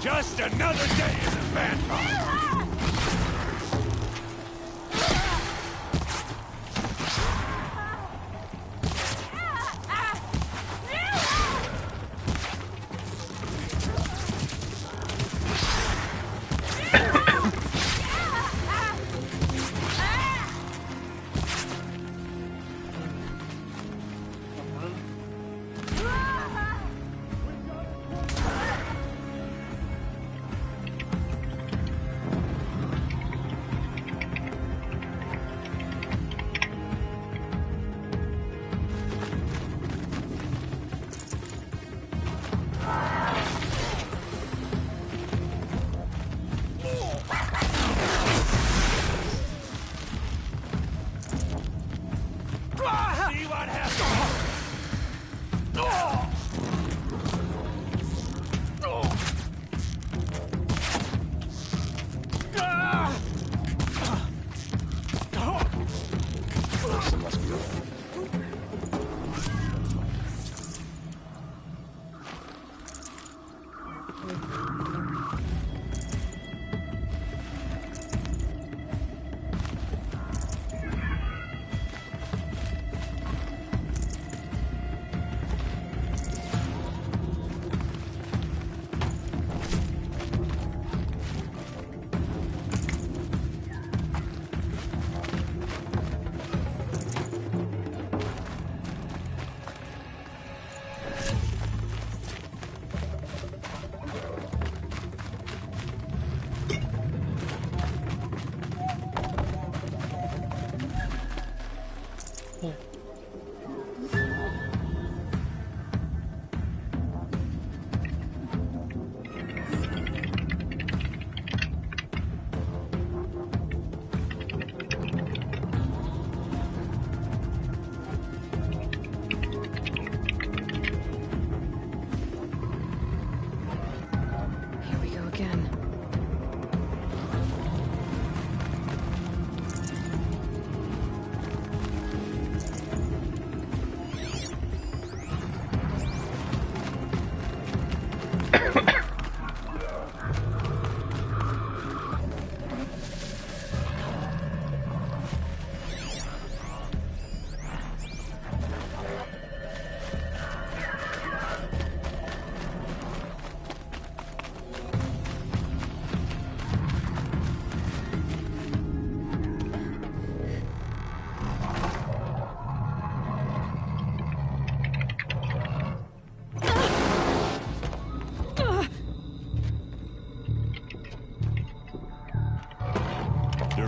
Just another day in the Vanguard!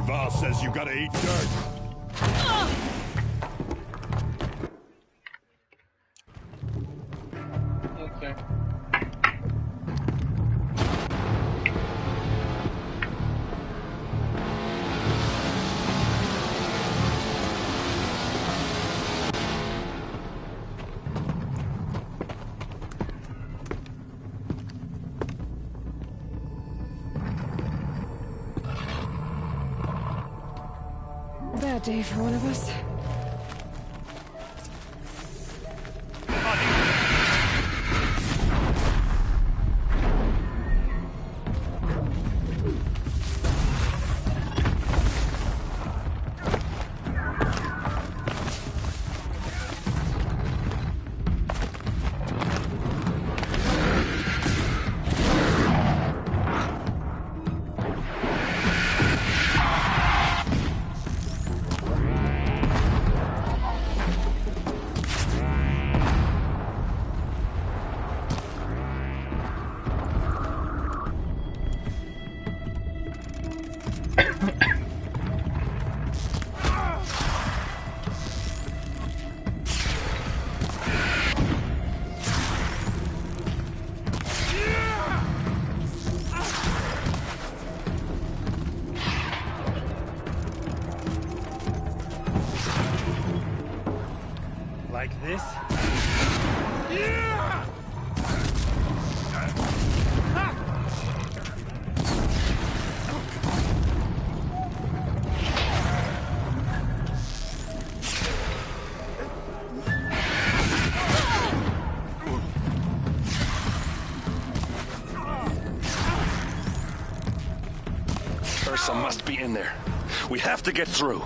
Dervahl says you gotta eat dirt. Okay. Bad day for one of us. Like this? Ursa must be in there. We have to get through.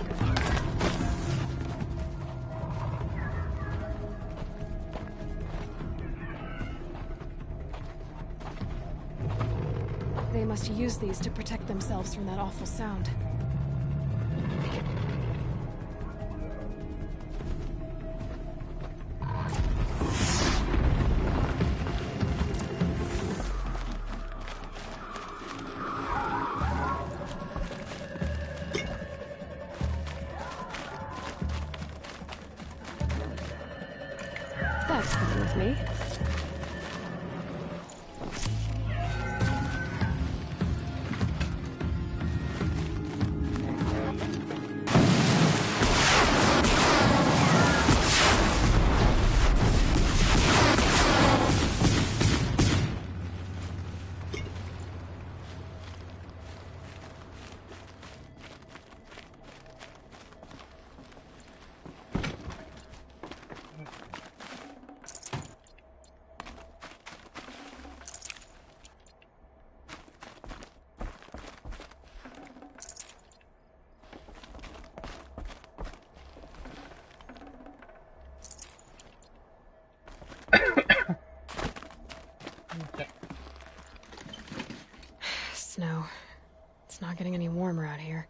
They must use these to protect themselves from that awful sound. That's fine with me. Snow. It's not getting any warmer out here.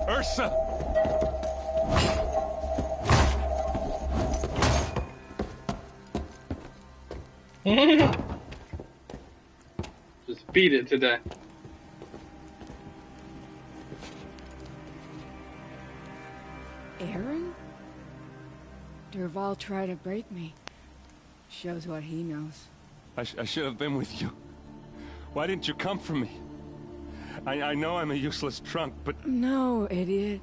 Ursa! Just beat it to death. Aaron? Dervahl tried to break me. Shows what he knows. I should have been with you. Why didn't you come for me? I know I'm a useless trunk, but... No, idiot.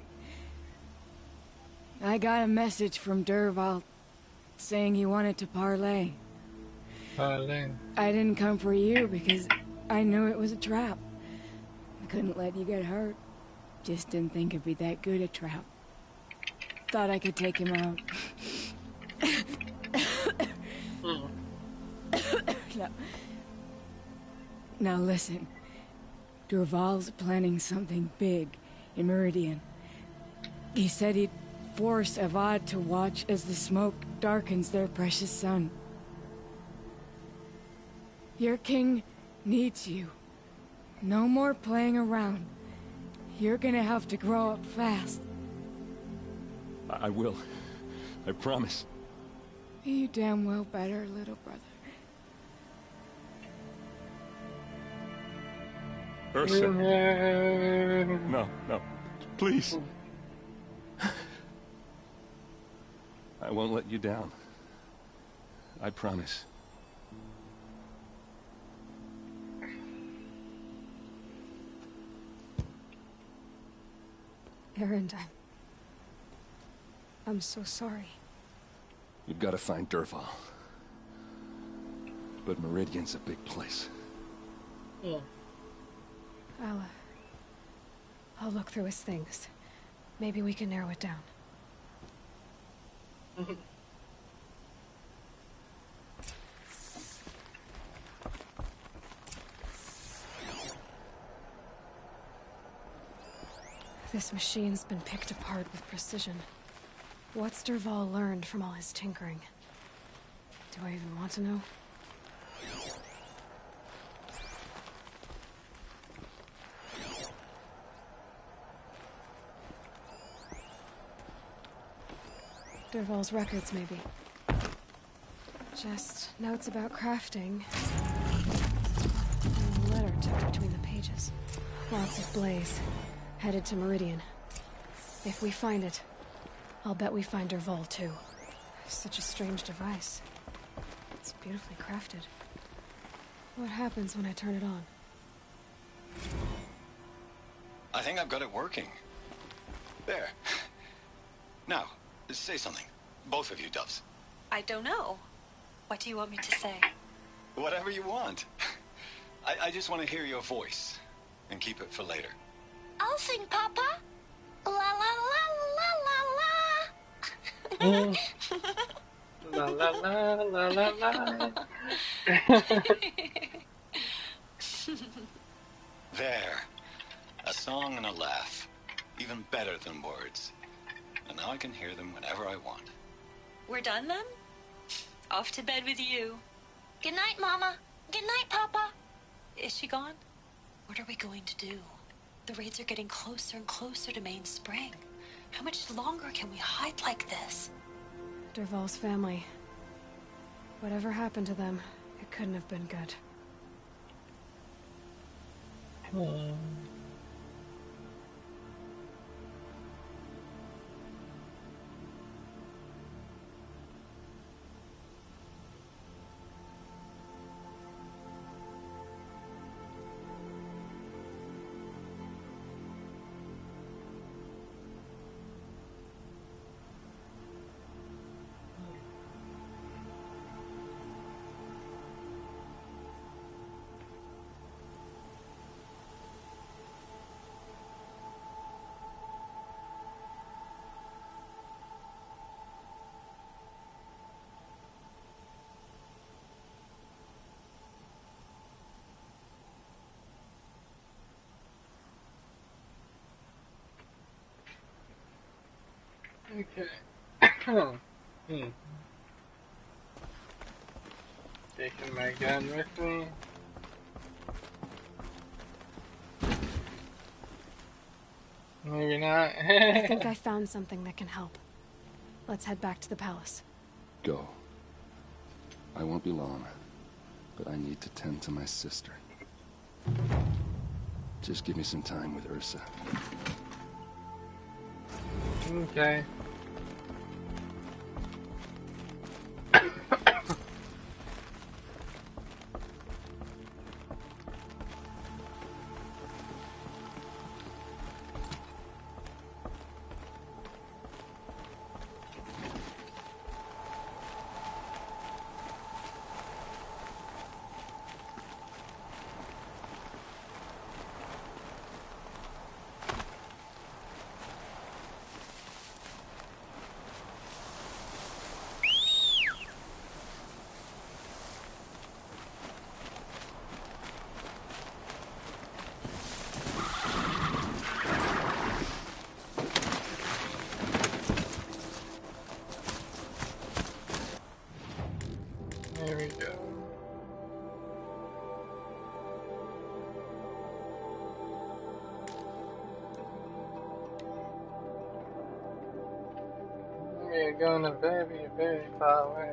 I got a message from Dervahl saying he wanted to parlay. Parlay. I didn't come for you because I knew it was a trap. I couldn't let you get hurt. Just didn't think it'd be that good a trap. Thought I could take him out. No. Now listen. Dervahl's planning something big in Meridian. He said he'd force Avad to watch as the smoke darkens their precious sun. Your king needs you. No more playing around. You're gonna have to grow up fast. I will. I promise. You damn well better, little brother. Ursa. No, no. Please. I won't let you down. I promise. Erend, I'm so sorry. You've got to find Dervahl. But Meridian's a big place. Yeah. I'll look through his things. Maybe we can narrow it down. This machine's been picked apart with precision. What's Dervahl learned from all his tinkering? Do I even want to know? Dervahl's records, maybe. Just notes about crafting. And a letter tucked between the pages. Lots of blaze. Headed to Meridian. If we find it, I'll bet we find Dervahl too. Such a strange device. It's beautifully crafted. What happens when I turn it on? I think I've got it working. There. Now, say something. Both of you, Doves. I don't know. What do you want me to say? Whatever you want. I just want to hear your voice. And keep it for later. I'll sing, Papa. La la la la la la. La la la la la la. There. A song and a laugh. Even better than words. And now I can hear them whenever I want. We're done then? Off to bed with you. Good night, Mama. Good night, Papa. Is she gone? What are we going to do? The raids are getting closer and closer to Main Spring. How much longer can we hide like this? Dervahl's family. Whatever happened to them, it couldn't have been good. Okay. Taking my gun with me. Maybe not. I think I found something that can help. Let's head back to the palace. Go. I won't be long, but I need to tend to my sister. Just give me some time with Ursa. Okay. There we go. We're going very, very far away.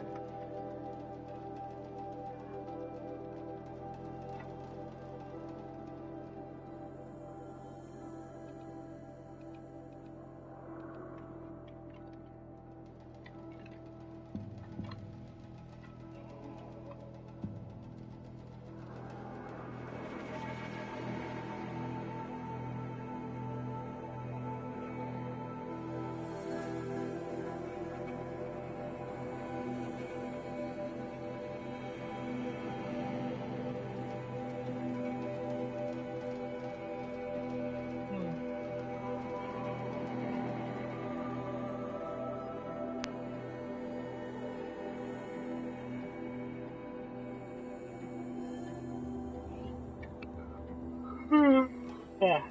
Yeah.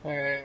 Alright.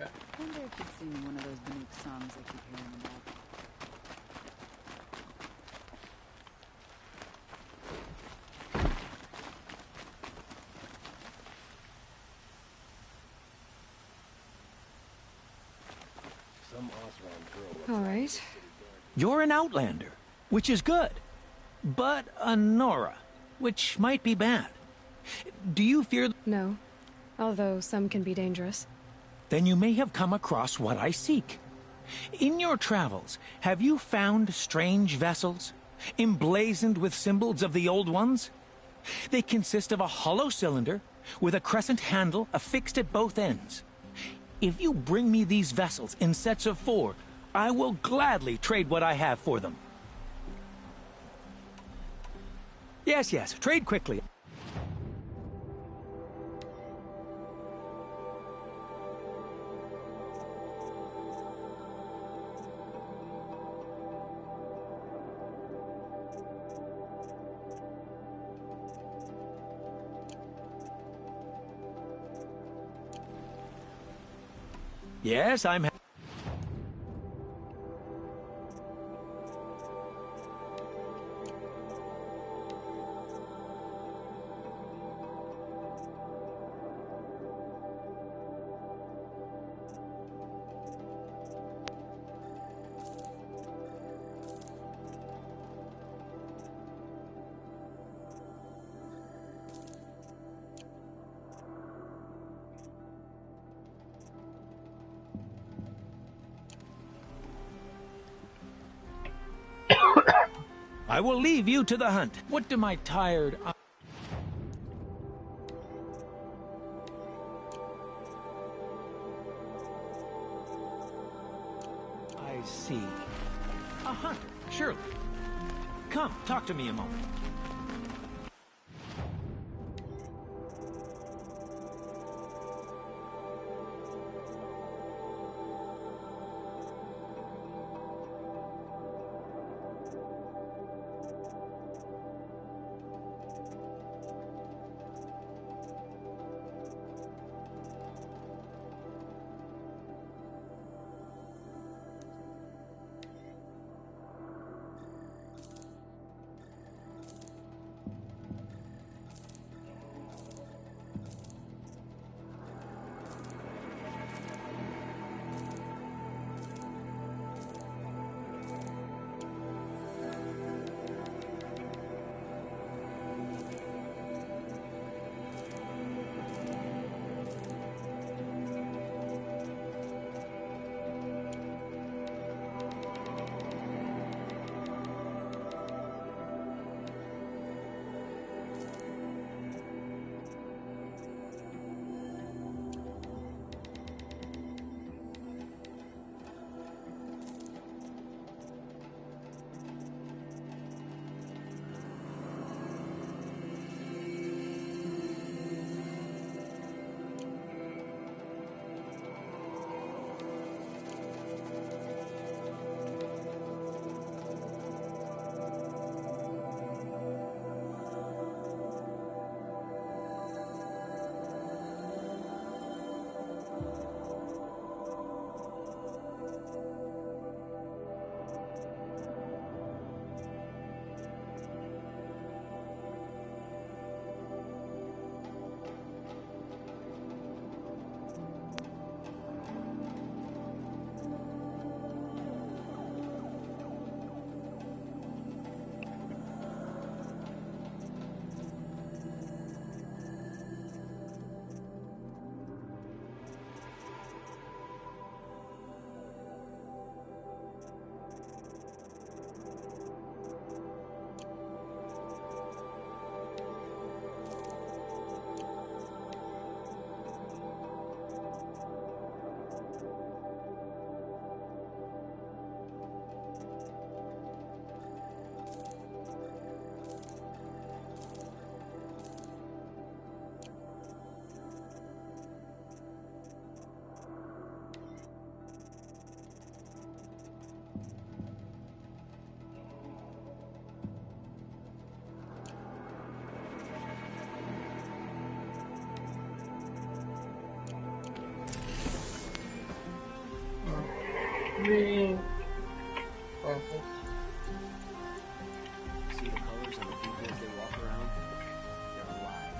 Okay. I wonder if you'd sing one of those Banuk songs I keep hearing about. Some Oseram girl. All right. You're an Outlander, which is good. But a Nora, which might be bad. Do you fear... No. Although some can be dangerous. Then you may have come across what I seek. In your travels, have you found strange vessels, emblazoned with symbols of the old ones? They consist of a hollow cylinder with a crescent handle affixed at both ends. If you bring me these vessels in sets of 4, I will gladly trade what I have for them. Yes, trade quickly. Yes, I'm... I will leave you to the hunt. What do my tired... I see. A hunter, surely. Come, talk to me a moment. See the colors on the people as they walk around? They're alive.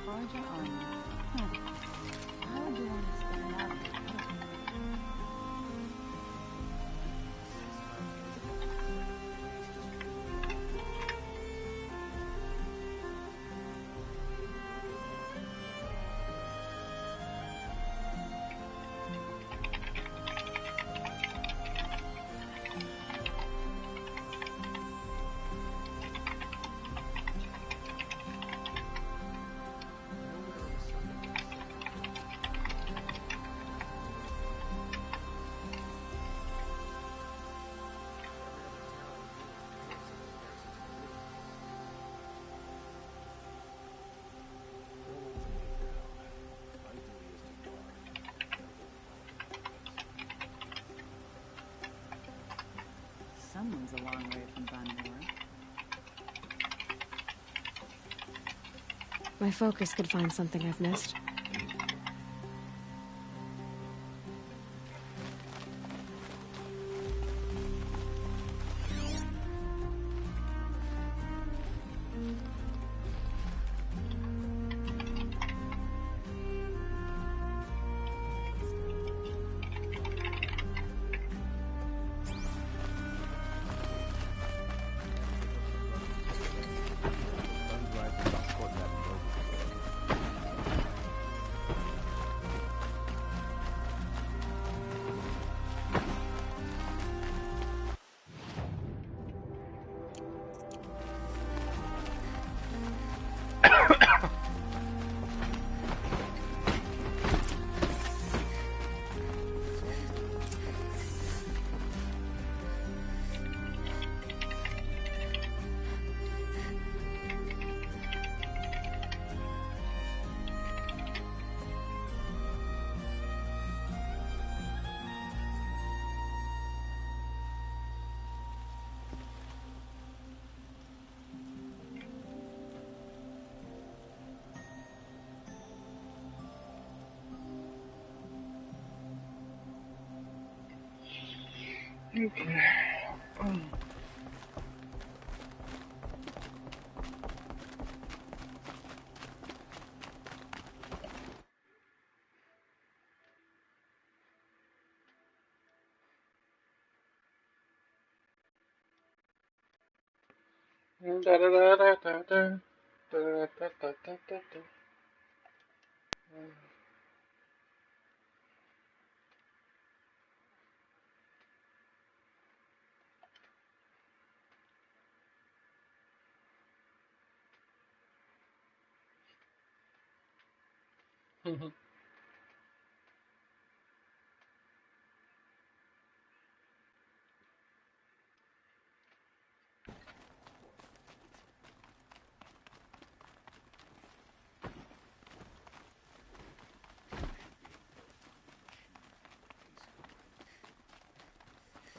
Harja armor. How would you want to stand out? Someone's a long way from Banmore. My focus could find something I've missed. Okay. Da da da da da da da da da da da da.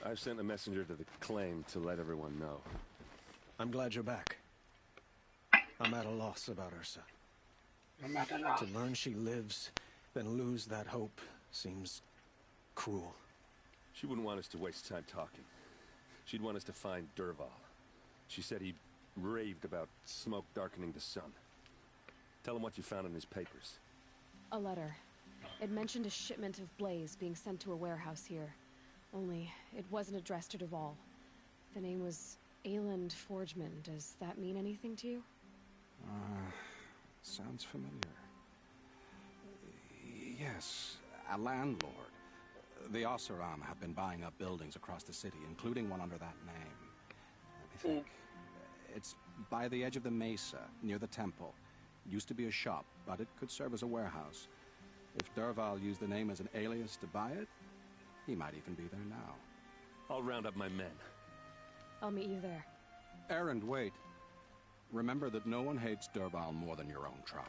I've sent a messenger to the claim to let everyone know. I'm glad you're back. I'm at a loss about Ursa. To learn she lives, then lose that hope seems cruel. She wouldn't want us to waste time talking. She'd want us to find Dervahl. She said he raved about smoke darkening the sun. Tell him what you found in his papers. A letter. It mentioned a shipment of Blaze being sent to a warehouse here. Only, it wasn't addressed to Dervahl. The name was Ayland Forgeman. Does that mean anything to you? Sounds familiar. Yes, a landlord. The Oseram have been buying up buildings across the city, including one under that name. Let me think. It's by the edge of the mesa, near the temple. Used to be a shop, but it could serve as a warehouse. If Dervahl used the name as an alias to buy it, he might even be there now. I'll round up my men. I'll meet you there. Erend, wait. Remember that no one hates Dervahl more than your own tribe.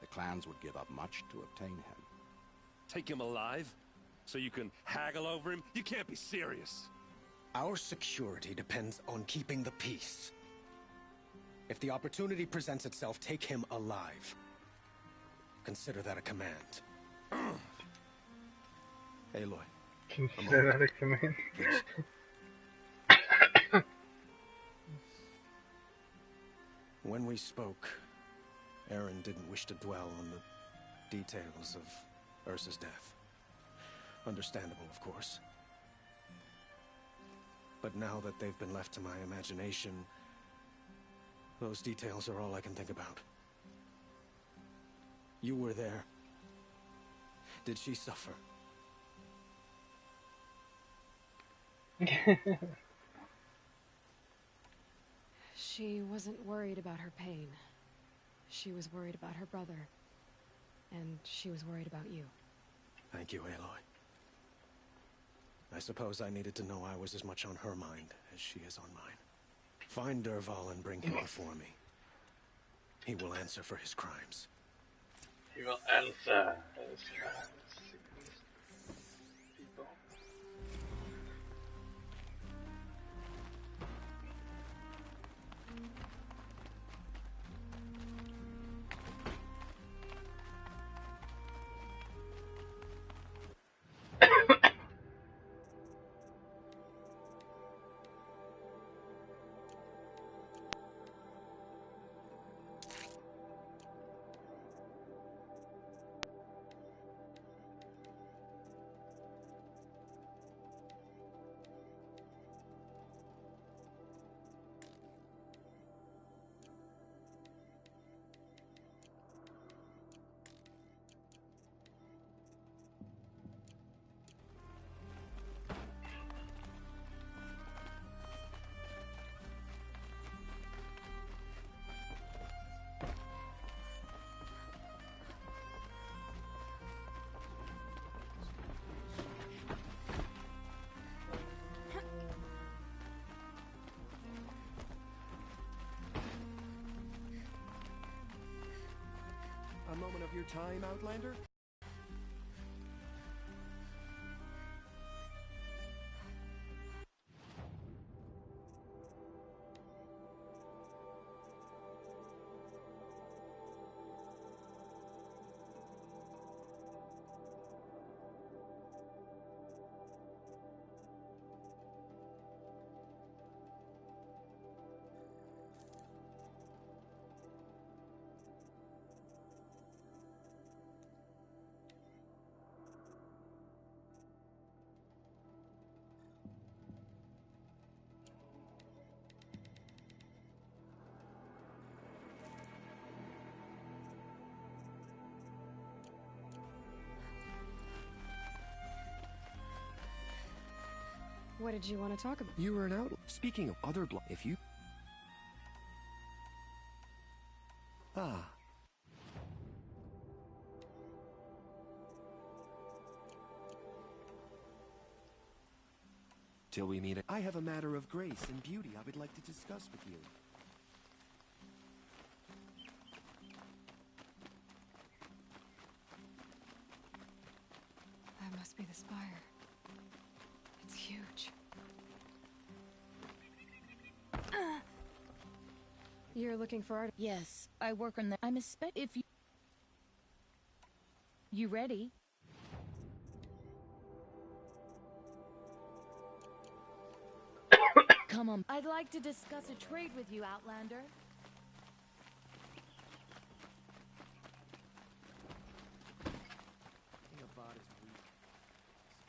The clans would give up much to obtain him. Take him alive? So you can haggle over him? You can't be serious. Our security depends on keeping the peace. If the opportunity presents itself, take him alive. Consider that a command. Aloy. Consider that a command. When we spoke, Erend didn't wish to dwell on the details of Ursa's death. Understandable, of course. But now that they've been left to my imagination, those details are all I can think about. You were there. Did she suffer? She wasn't worried about her pain. She was worried about her brother. And she was worried about you. Thank you, Aloy. I suppose I needed to know I was as much on her mind as she is on mine. Find Dervahl and bring him before me. He will answer for his crimes. He will answer his crimes. People. A moment of your time, Outlander? What did you want to talk about? You were an outlaw. Speaking of other blood, if you... Ah. Till we meet, I have a matter of grace and beauty I would like to discuss with you. That must be the spire. It's huge. You're looking for art? Yes, I work on the... I'm a spec... If you... You ready? Come on. I'd like to discuss a trade with you, Outlander. Avad is weak. Speaks of...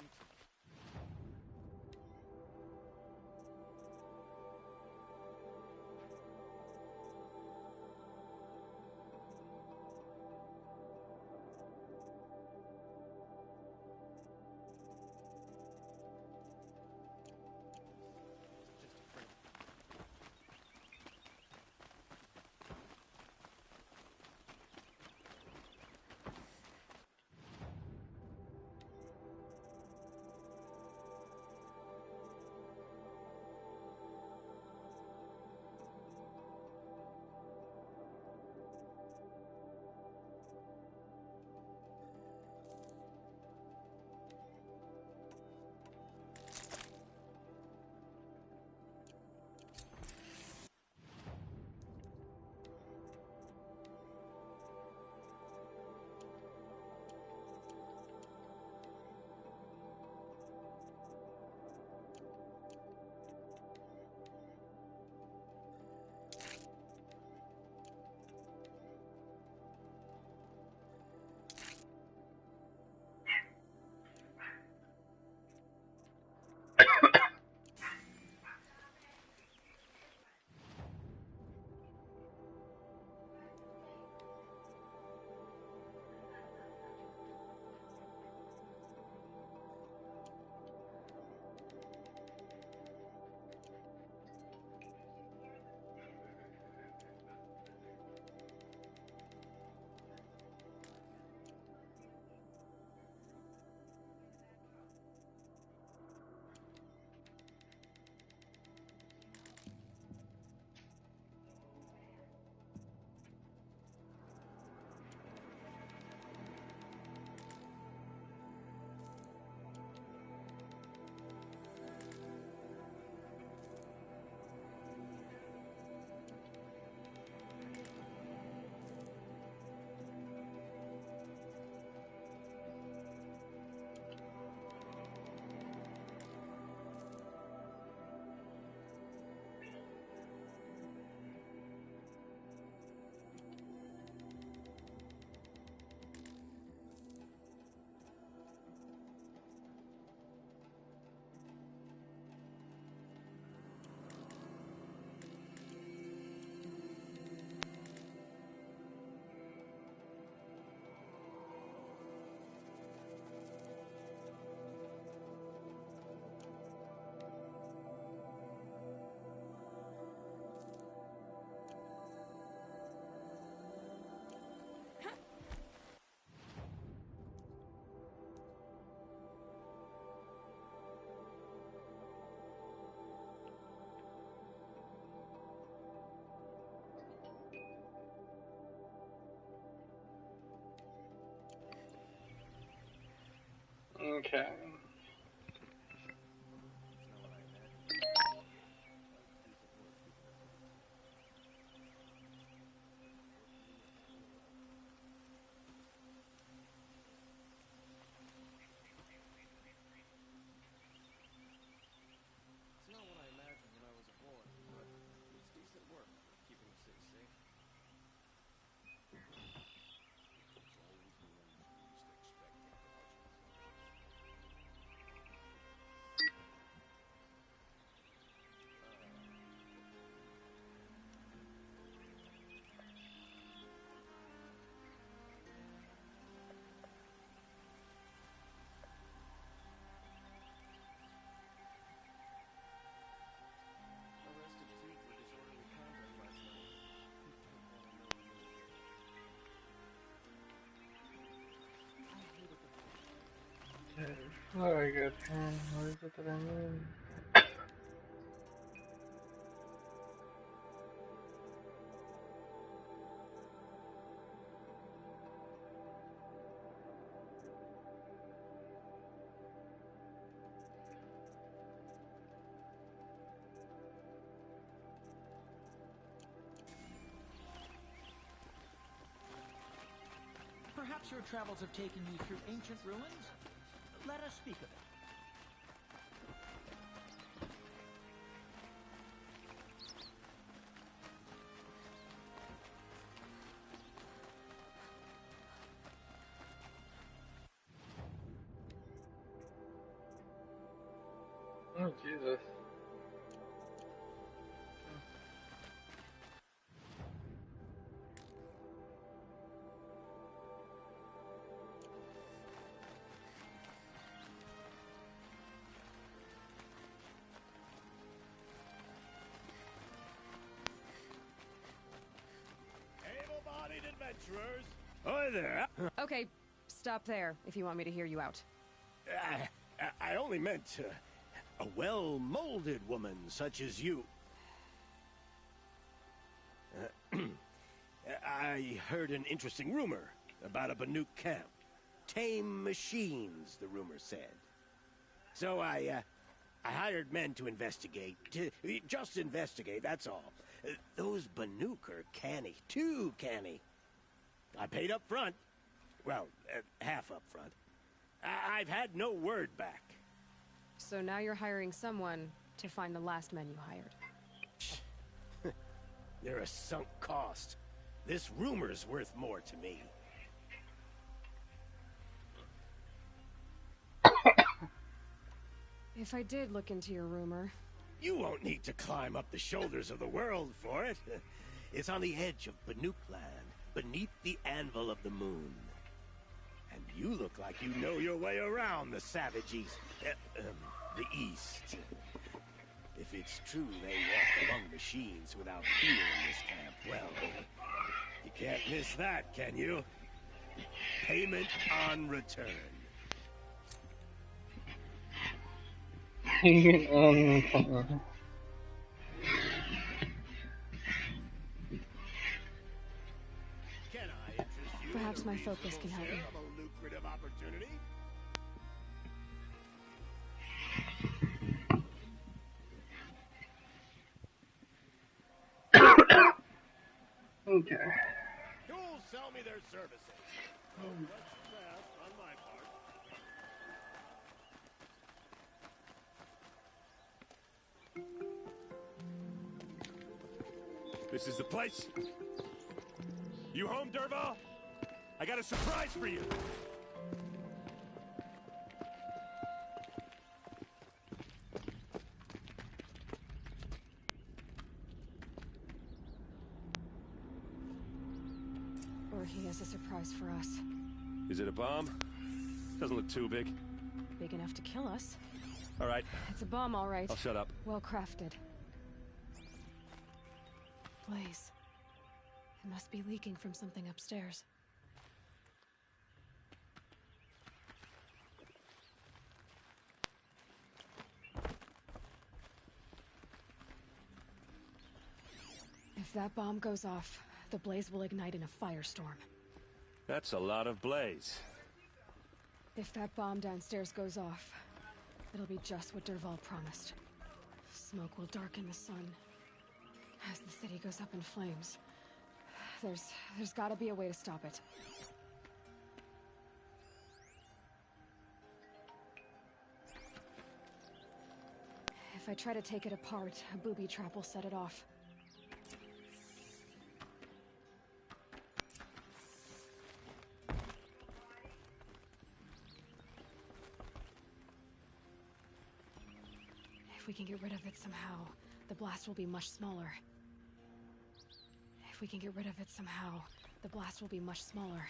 Okay. It's not what I imagined when I was a boy, but it's decent work, keeping the city safe. Very good. And what is it that I mean? Perhaps your travels have taken you through ancient ruins? Let us speak of it. Oh, Jesus. Able-bodied adventurers. Hi there. Okay, stop there if you want me to hear you out. I only meant a well-molded woman such as you. I heard an interesting rumor about a Banuk camp. Tame machines, the rumor said. So I hired men to investigate. Just investigate, that's all. Those Banuk are canny. Too canny. I paid up front. Well, half up front. I've had no word back. So now you're hiring someone to find the last men you hired. They're a sunk cost. This rumor's worth more to me. If I did look into your rumor... You won't need to climb up the shoulders of the world for it. It's on the edge of Banuk land, beneath the anvil of the moon. And you look like you know your way around the savage east. The east. If it's true they walk among machines without fear in this camp, well, you can't miss that, can you? Payment on return. Perhaps my focus can help you. A lucrative opportunity. Okay. You'll sell me their services. Let's pass on my part. This is the place. You home, Dervahl? I got a surprise for you. Or he has a surprise for us. Is it a bomb? Doesn't look too big. Big enough to kill us. All right. It's a bomb, all right. I'll shut up. Well crafted. Blaze. It must be leaking from something upstairs. If that bomb goes off, the blaze will ignite in a firestorm. That's a lot of blaze. If that bomb downstairs goes off, it'll be just what Dervahl promised. Smoke will darken the sun. As the city goes up in flames, there's gotta be a way to stop it. If I try to take it apart, a booby trap will set it off. If we can get rid of it somehow, the blast will be much smaller. If we can get rid of it somehow, the blast will be much smaller.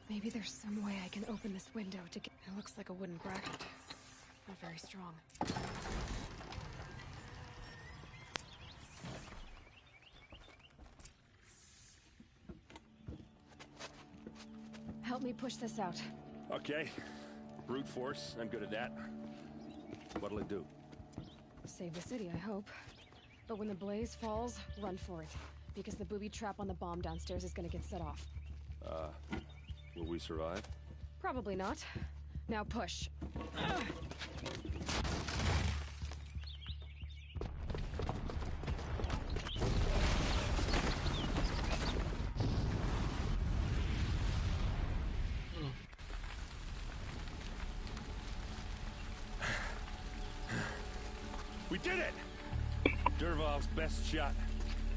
Maybe there's some way I can open this window to get... It looks like a wooden bracket. Not very strong. Help me push this out. Okay. Brute force, I'm good at that. What'll it do? Save the city, I hope. But when the blaze falls, run for it. Because the booby trap on the bomb downstairs is gonna get set off. Will we survive? Probably not. Now push. We did it! Dervahl's best shot,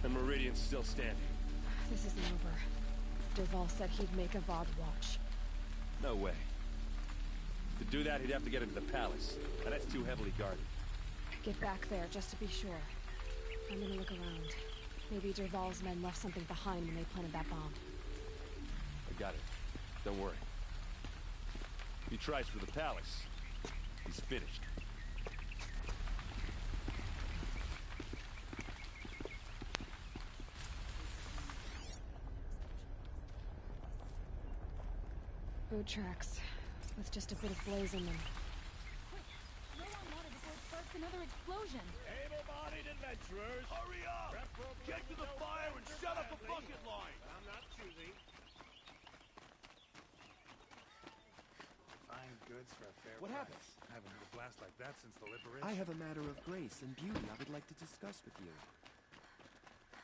and Meridian's still standing. This isn't over. Dervahl said he'd make a VOD watch. No way. To do that, he'd have to get into the palace, and that's too heavily guarded. Get back there, just to be sure. I'm gonna look around. Maybe Dervahl's men left something behind when they planted that bomb. I got it. Don't worry. If he tries for the palace, he's finished. Boot tracks, with just a bit of blaze in them. No one wanted before it sparks another explosion. Able-bodied adventurers, hurry up! Get to the fire and shut up the bucket line! I'm not choosing. Fine goods for a fair What price. happened? I haven't heard a blast like that since the liberation. I have a matter of grace and beauty I would like to discuss with you.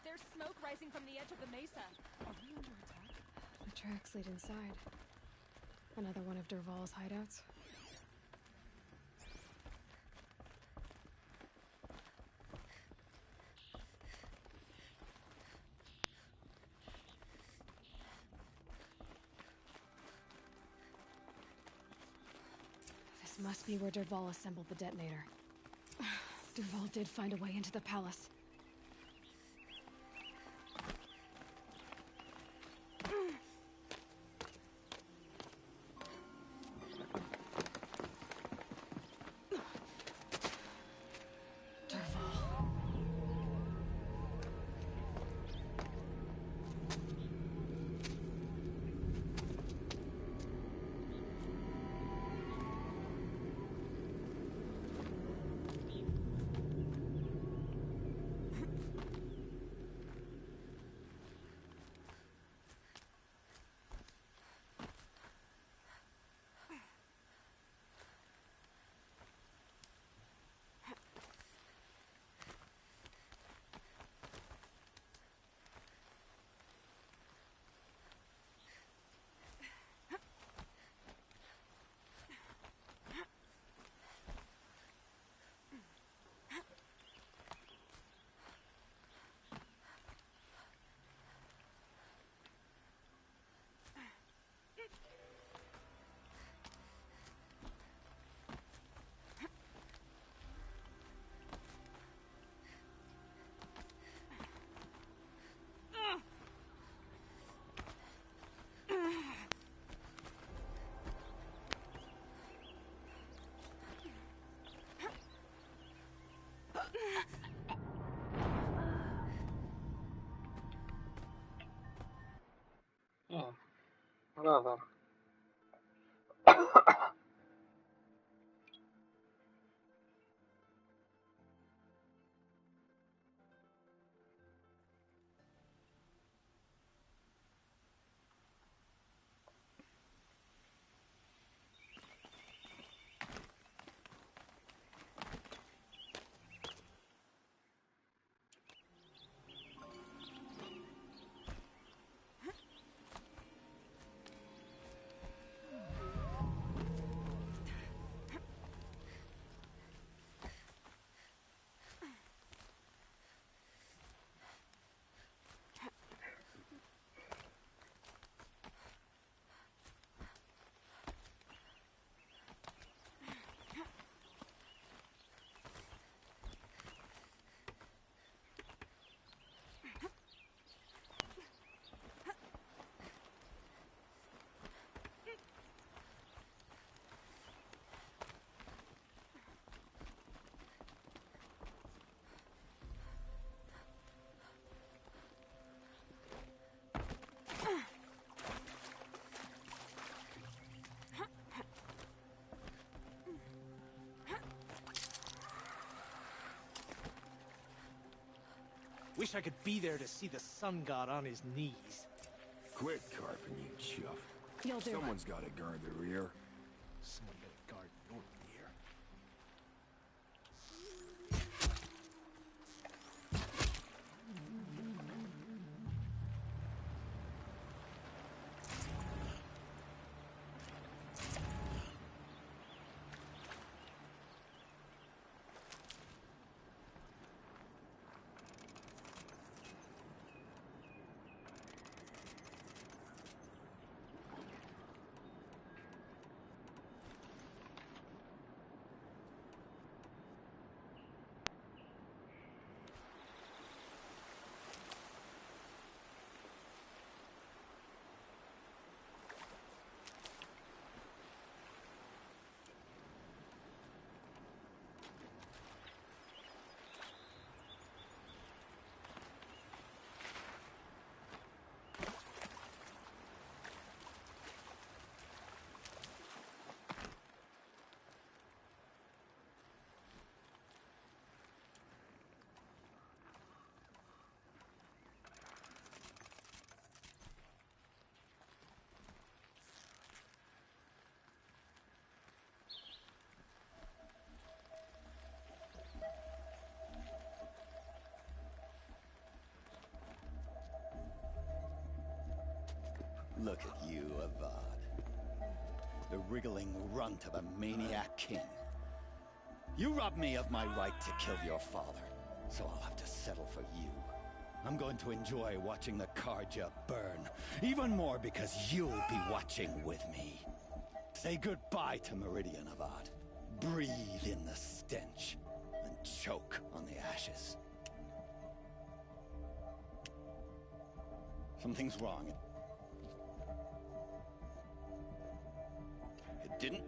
There's smoke rising from the edge of the mesa. Are we under attack? The tracks lead inside. Another one of Dervahl's hideouts. This must be where Dervahl assembled the detonator. Dervahl did find a way into the palace. Another. Wish I could be there to see the sun god on his knees. Quit carping, you chuff. You'll do. Someone's gotta guard the rear. Someone better guard your rear. Look at you, Avad. The wriggling runt of a maniac king. You robbed me of my right to kill your father, so I'll have to settle for you. I'm going to enjoy watching the Carja burn, even more because you'll be watching with me. Say goodbye to Meridian, Avad. Breathe in the stench, and choke on the ashes. Something's wrong. It didn't...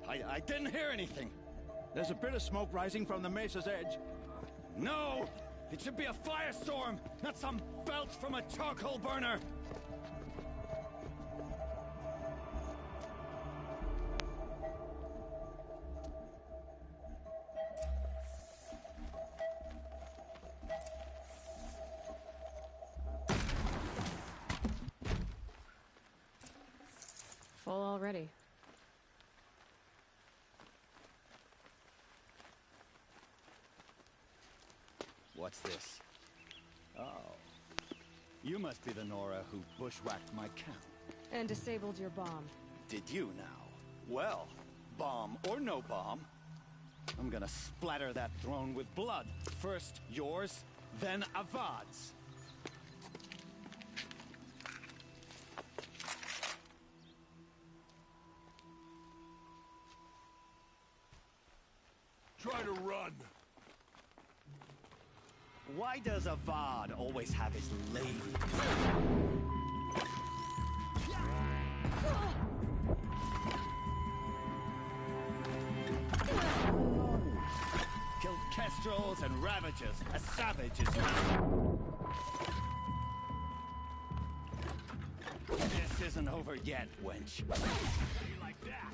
I didn't hear anything. There's a bit of smoke rising from the mesa's edge. No! It should be a firestorm, not some belch from a charcoal burner! Full already. What's this? Oh. You must be the Nora who bushwhacked my camp. And disabled your bomb. Did you now? Well, bomb or no bomb, I'm gonna splatter that throne with blood. First yours, then Avad's. Try to run. Why does Avad always have his lady? Killed kestrels and ravagers, a savage is This isn't over yet, wench. Like that.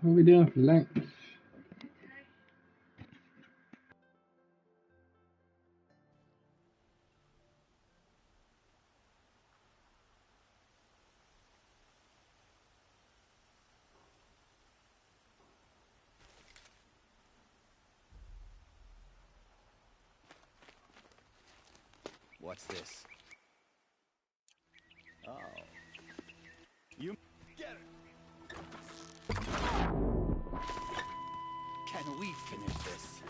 What are we doing for length? What's this? Oh. You get it! Can we finish this?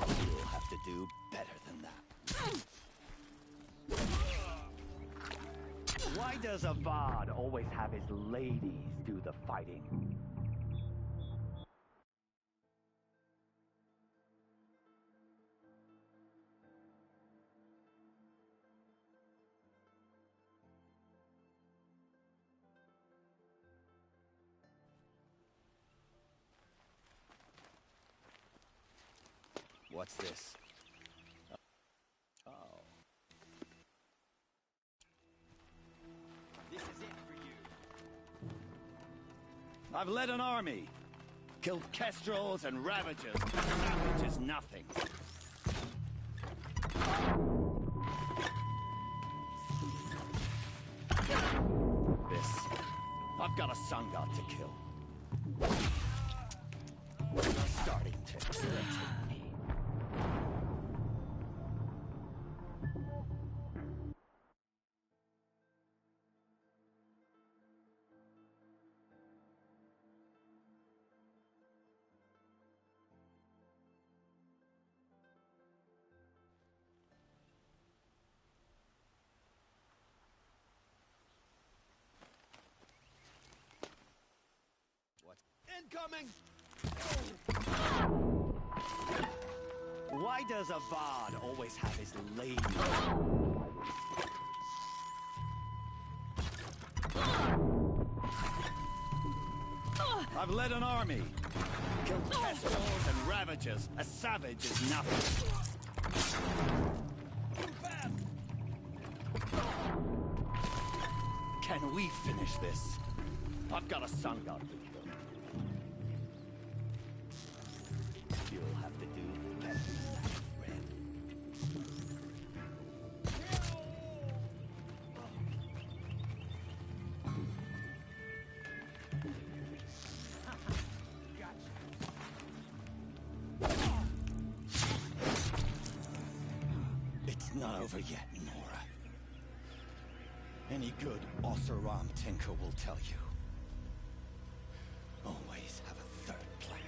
You'll have to do better than that. Why does Avad always have his ladies do the fighting? What's this? Oh. This is it for you. I've led an army. Killed kestrels and ravagers. Savage is nothing. This. I've got a sun god to kill. You're starting to irritate me. Incoming! Why does Avad always have his lady? I've led an army. Killed kestrels and ravagers. A savage is nothing. Can we finish this? I've got a sun god to kill. You'll have to do that, Red. It's not over yet, Nora. Any good Oseram tinker will tell you. Always have a third plan.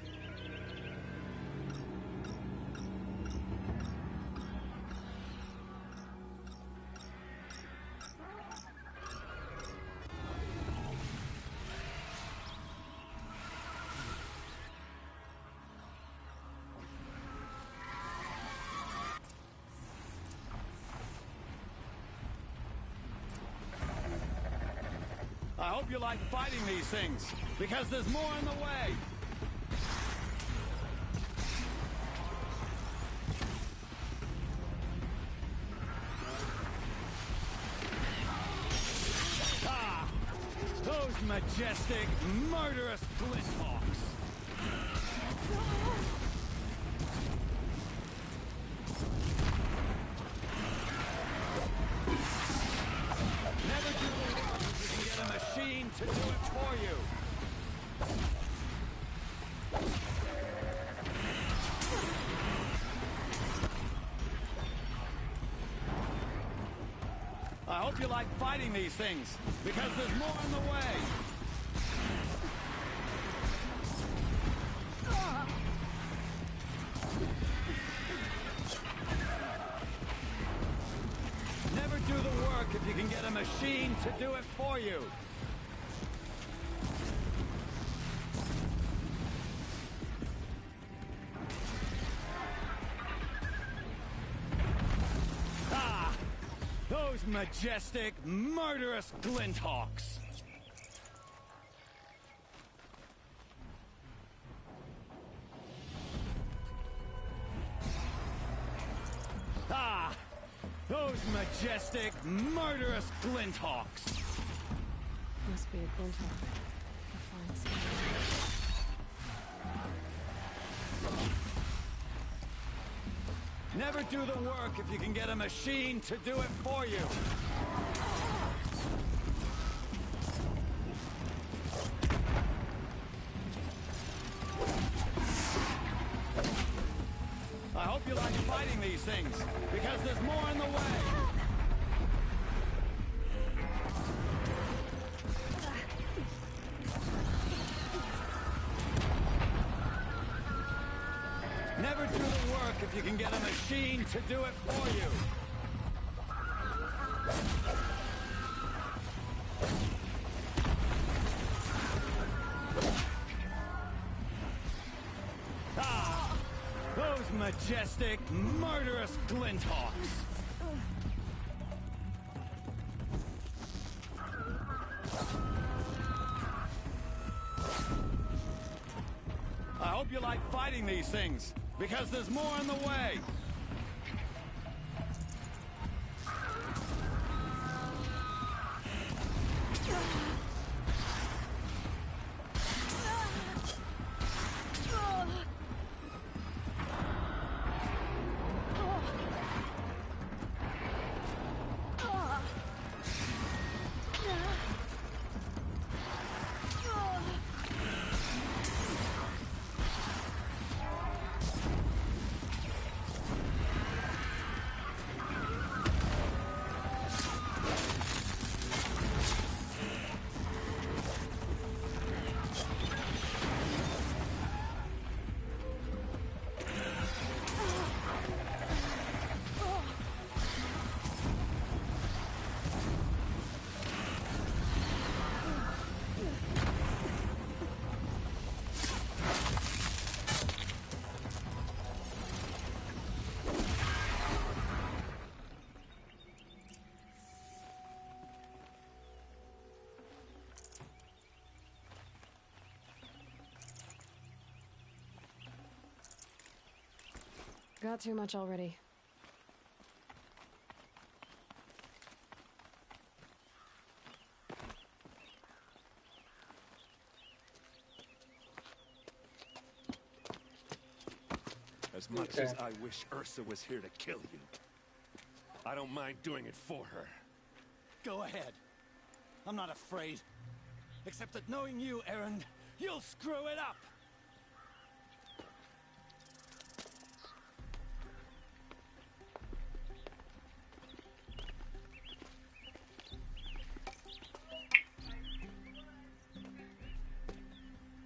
I hope you like fighting these things, because there's more in the way. Ah! Those majestic, murderous Glinthawks! Never do the work if you can get a machine to do it for you. I hope you like fighting these things, because there's more in the way. Never do the work if you can get a machine to do it for you. Ah! Those majestic, murderous Glinthawks! Ah! Those majestic, murderous Glinthawks! Must be a Glinthawk. I'll find some. Never do the work if you can get a machine to do it for you. I hope you like fighting these things, because there's more in the way. Never do the work if you can get a machine to do it for you. Ah! Those majestic, murderous Glinthawks! I hope you like fighting these things, because there's more on the way! Got too much already. As much as I wish Ursa was here to kill you, I don't mind doing it for her. Go ahead. I'm not afraid. Except that knowing you, Erend, you'll screw it up!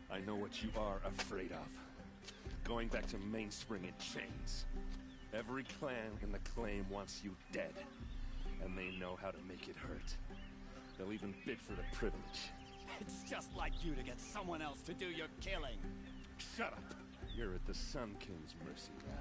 I know what you are afraid of. Going back to Mainspring in chains. Every clan in the Claim wants you dead. And they know how to make it hurt. They'll even bid for the privilege. It's just like you to get someone else to do your killing. Shut up! You're at the Sun King's mercy now.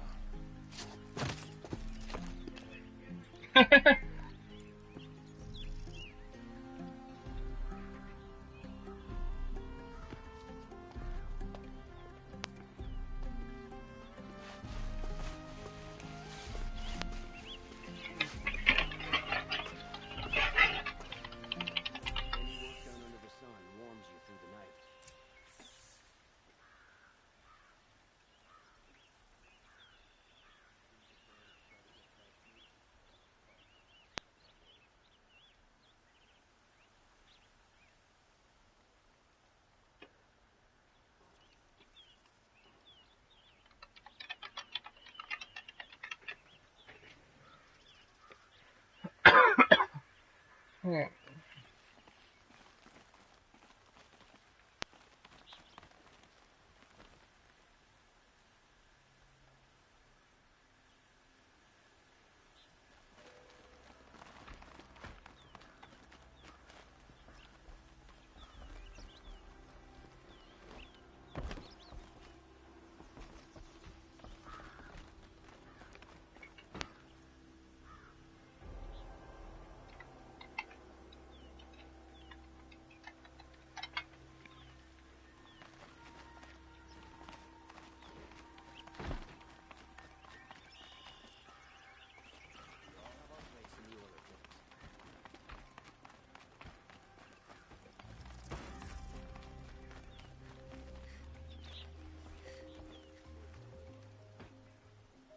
Yeah.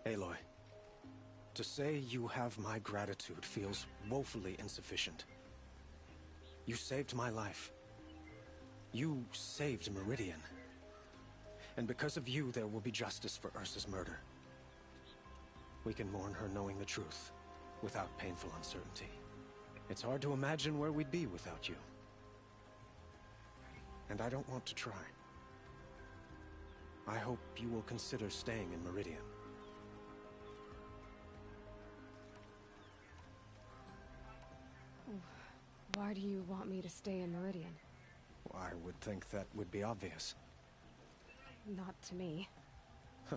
Aloy, to say you have my gratitude feels woefully insufficient. You saved my life. You saved Meridian. And because of you, there will be justice for Ursa's murder. We can mourn her knowing the truth, without painful uncertainty. It's hard to imagine where we'd be without you. And I don't want to try. I hope you will consider staying in Meridian. Why do you want me to stay in Meridian? I would think that would be obvious. Not to me. Huh.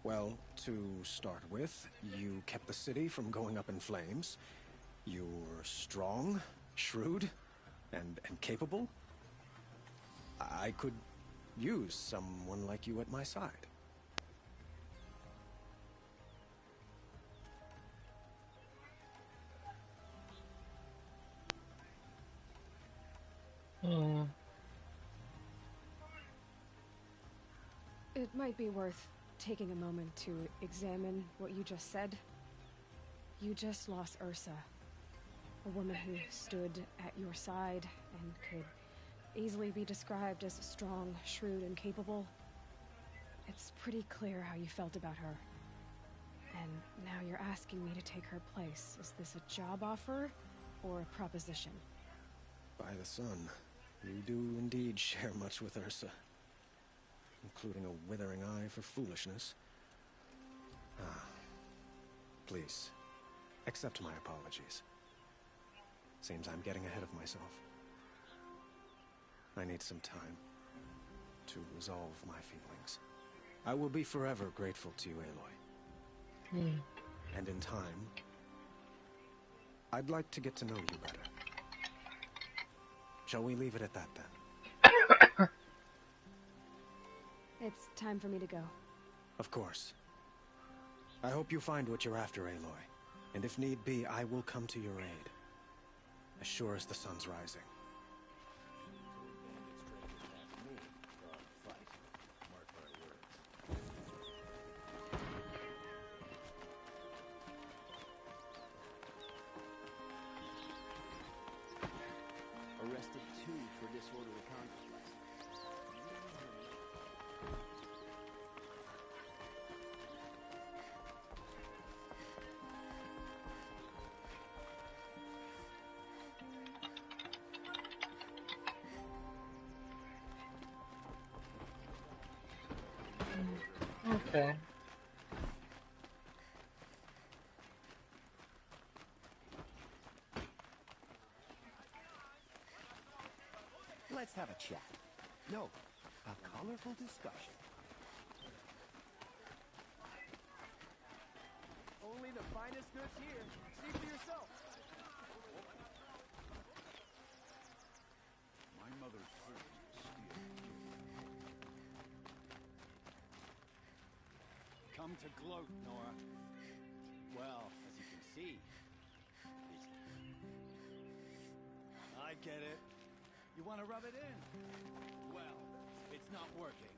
Well, to start with, you kept the city from going up in flames. You're strong, shrewd, and capable. I could use someone like you at my side. It might be worth taking a moment to examine what you just said. You just lost Ursa, a woman who stood at your side and could easily be described as strong, shrewd, and capable. It's pretty clear how you felt about her. And now you're asking me to take her place. Is this a job offer or a proposition? By the sun, you do indeed share much with Ursa, including a withering eye for foolishness. Please, accept my apologies. Seems I'm getting ahead of myself. I need some time to resolve my feelings. I will be forever grateful to you, Aloy. And in time, I'd like to get to know you better. Shall we leave it at that, then? It's time for me to go. Of course. I hope you find what you're after, Aloy. And if need be, I will come to your aid. As sure as the sun's rising. Arrested 2 for disorderly conduct last night. Okay. Let's have a chat. No, a colorful discussion. Only the finest goods here. See for yourself. My mother's first steel. Come to gloat, Nora. Well, as you can see, busy. I get it. You want to rub it in? Well, it's not working.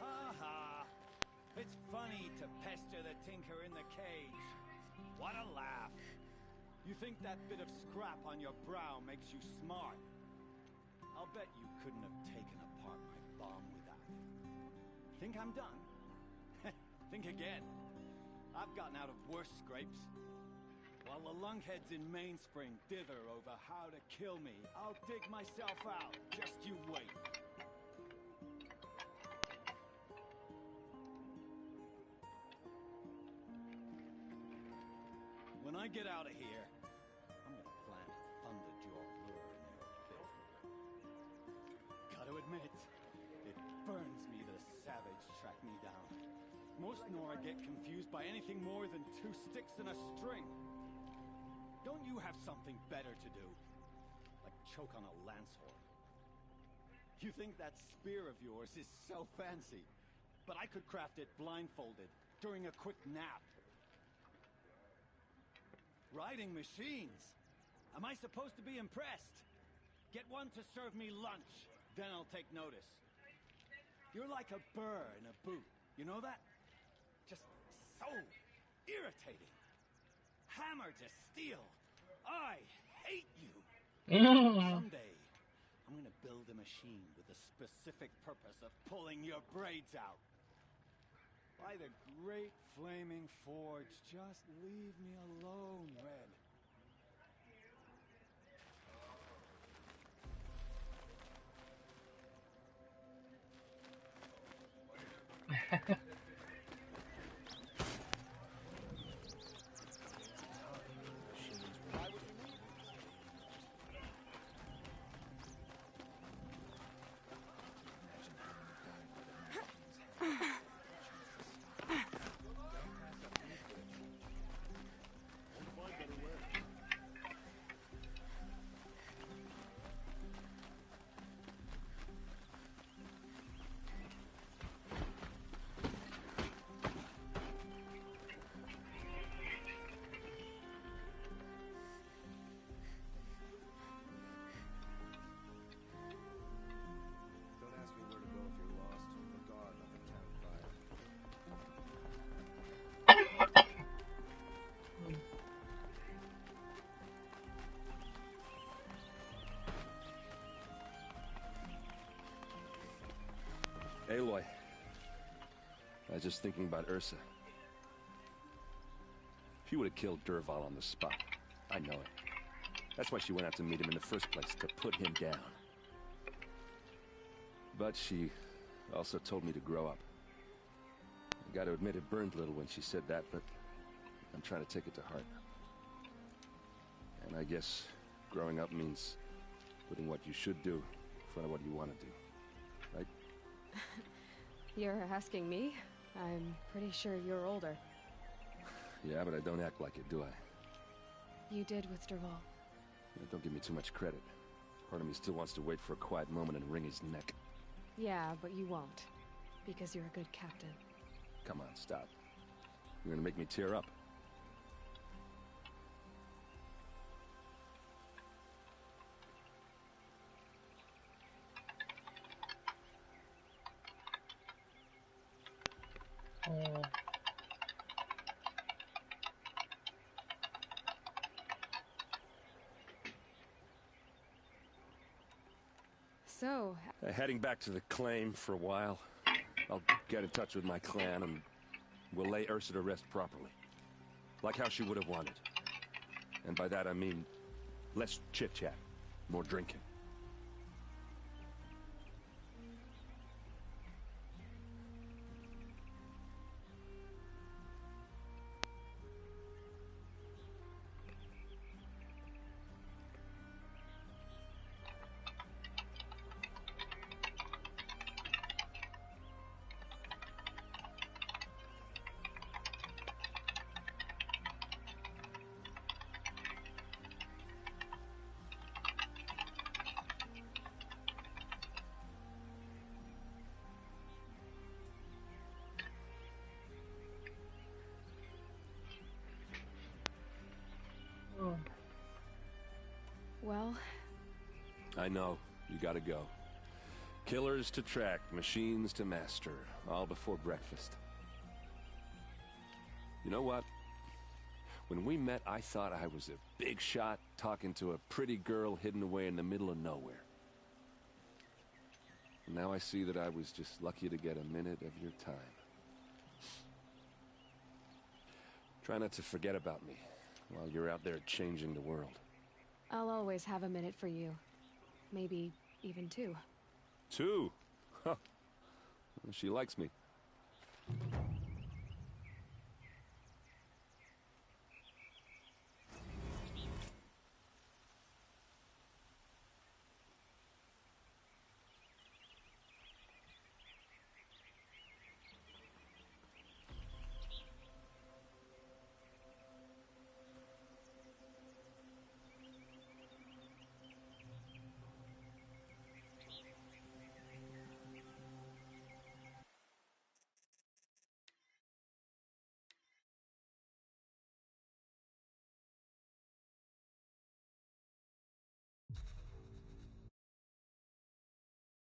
Ha ha! It's funny to pester the tinker in the cage. What a laugh! You think that bit of scrap on your brow makes you smart? I'll bet you couldn't have taken apart my bomb without it. Think I'm done? Think again. I've gotten out of worse scrapes. While the lunkheads in Mainspring dither over how to kill me, I'll dig myself out. Just you wait. When I get out of here, I'm gonna plant a Thunderjaw lure in their bed. Gotta admit, it burns me the savage track me down. Most Nora get confused by anything more than 2 sticks and a string. Don't you have something better to do? Like choke on a lance horn. You think that spear of yours is so fancy, but I could craft it blindfolded during a quick nap. Riding machines? Am I supposed to be impressed? Get one to serve me lunch, then I'll take notice. You're like a burr in a boot, you know that? Just so irritating. Hammer to steel. I hate you. Someday, I'm gonna build a machine with the specific purpose of pulling your braids out. By the great flaming forge, just leave me alone, Red. Aloy. I was just thinking about Ursa. She would have killed Dervahl on the spot. I know it. That's why she went out to meet him in the first place, to put him down. But she also told me to grow up. I gotta admit it burned a little when she said that, but I'm trying to take it to heart. And I guess growing up means putting what you should do in front of what you want to do. Right? You're asking me? I'm pretty sure you're older. Yeah, but I don't act like it, do I? You did with Dervahl. Yeah, don't give me too much credit. Part of me still wants to wait for a quiet moment and wring his neck. Yeah, but you won't. Because you're a good captain. Come on, stop. You're gonna make me tear up. So... Heading back to the claim for a while. I'll get in touch with my clan and we'll lay Ursa to rest properly. Like how she would have wanted. And by that I mean, less chit-chat, more drinking. Well... I know. You gotta go. Killers to track, machines to master. All before breakfast. You know what? When we met, I thought I was a big shot talking to a pretty girl hidden away in the middle of nowhere. And now I see that I was just lucky to get a minute of your time. Try not to forget about me while you're out there changing the world. I'll always have a minute for you. Maybe even two. 2? Huh. She likes me.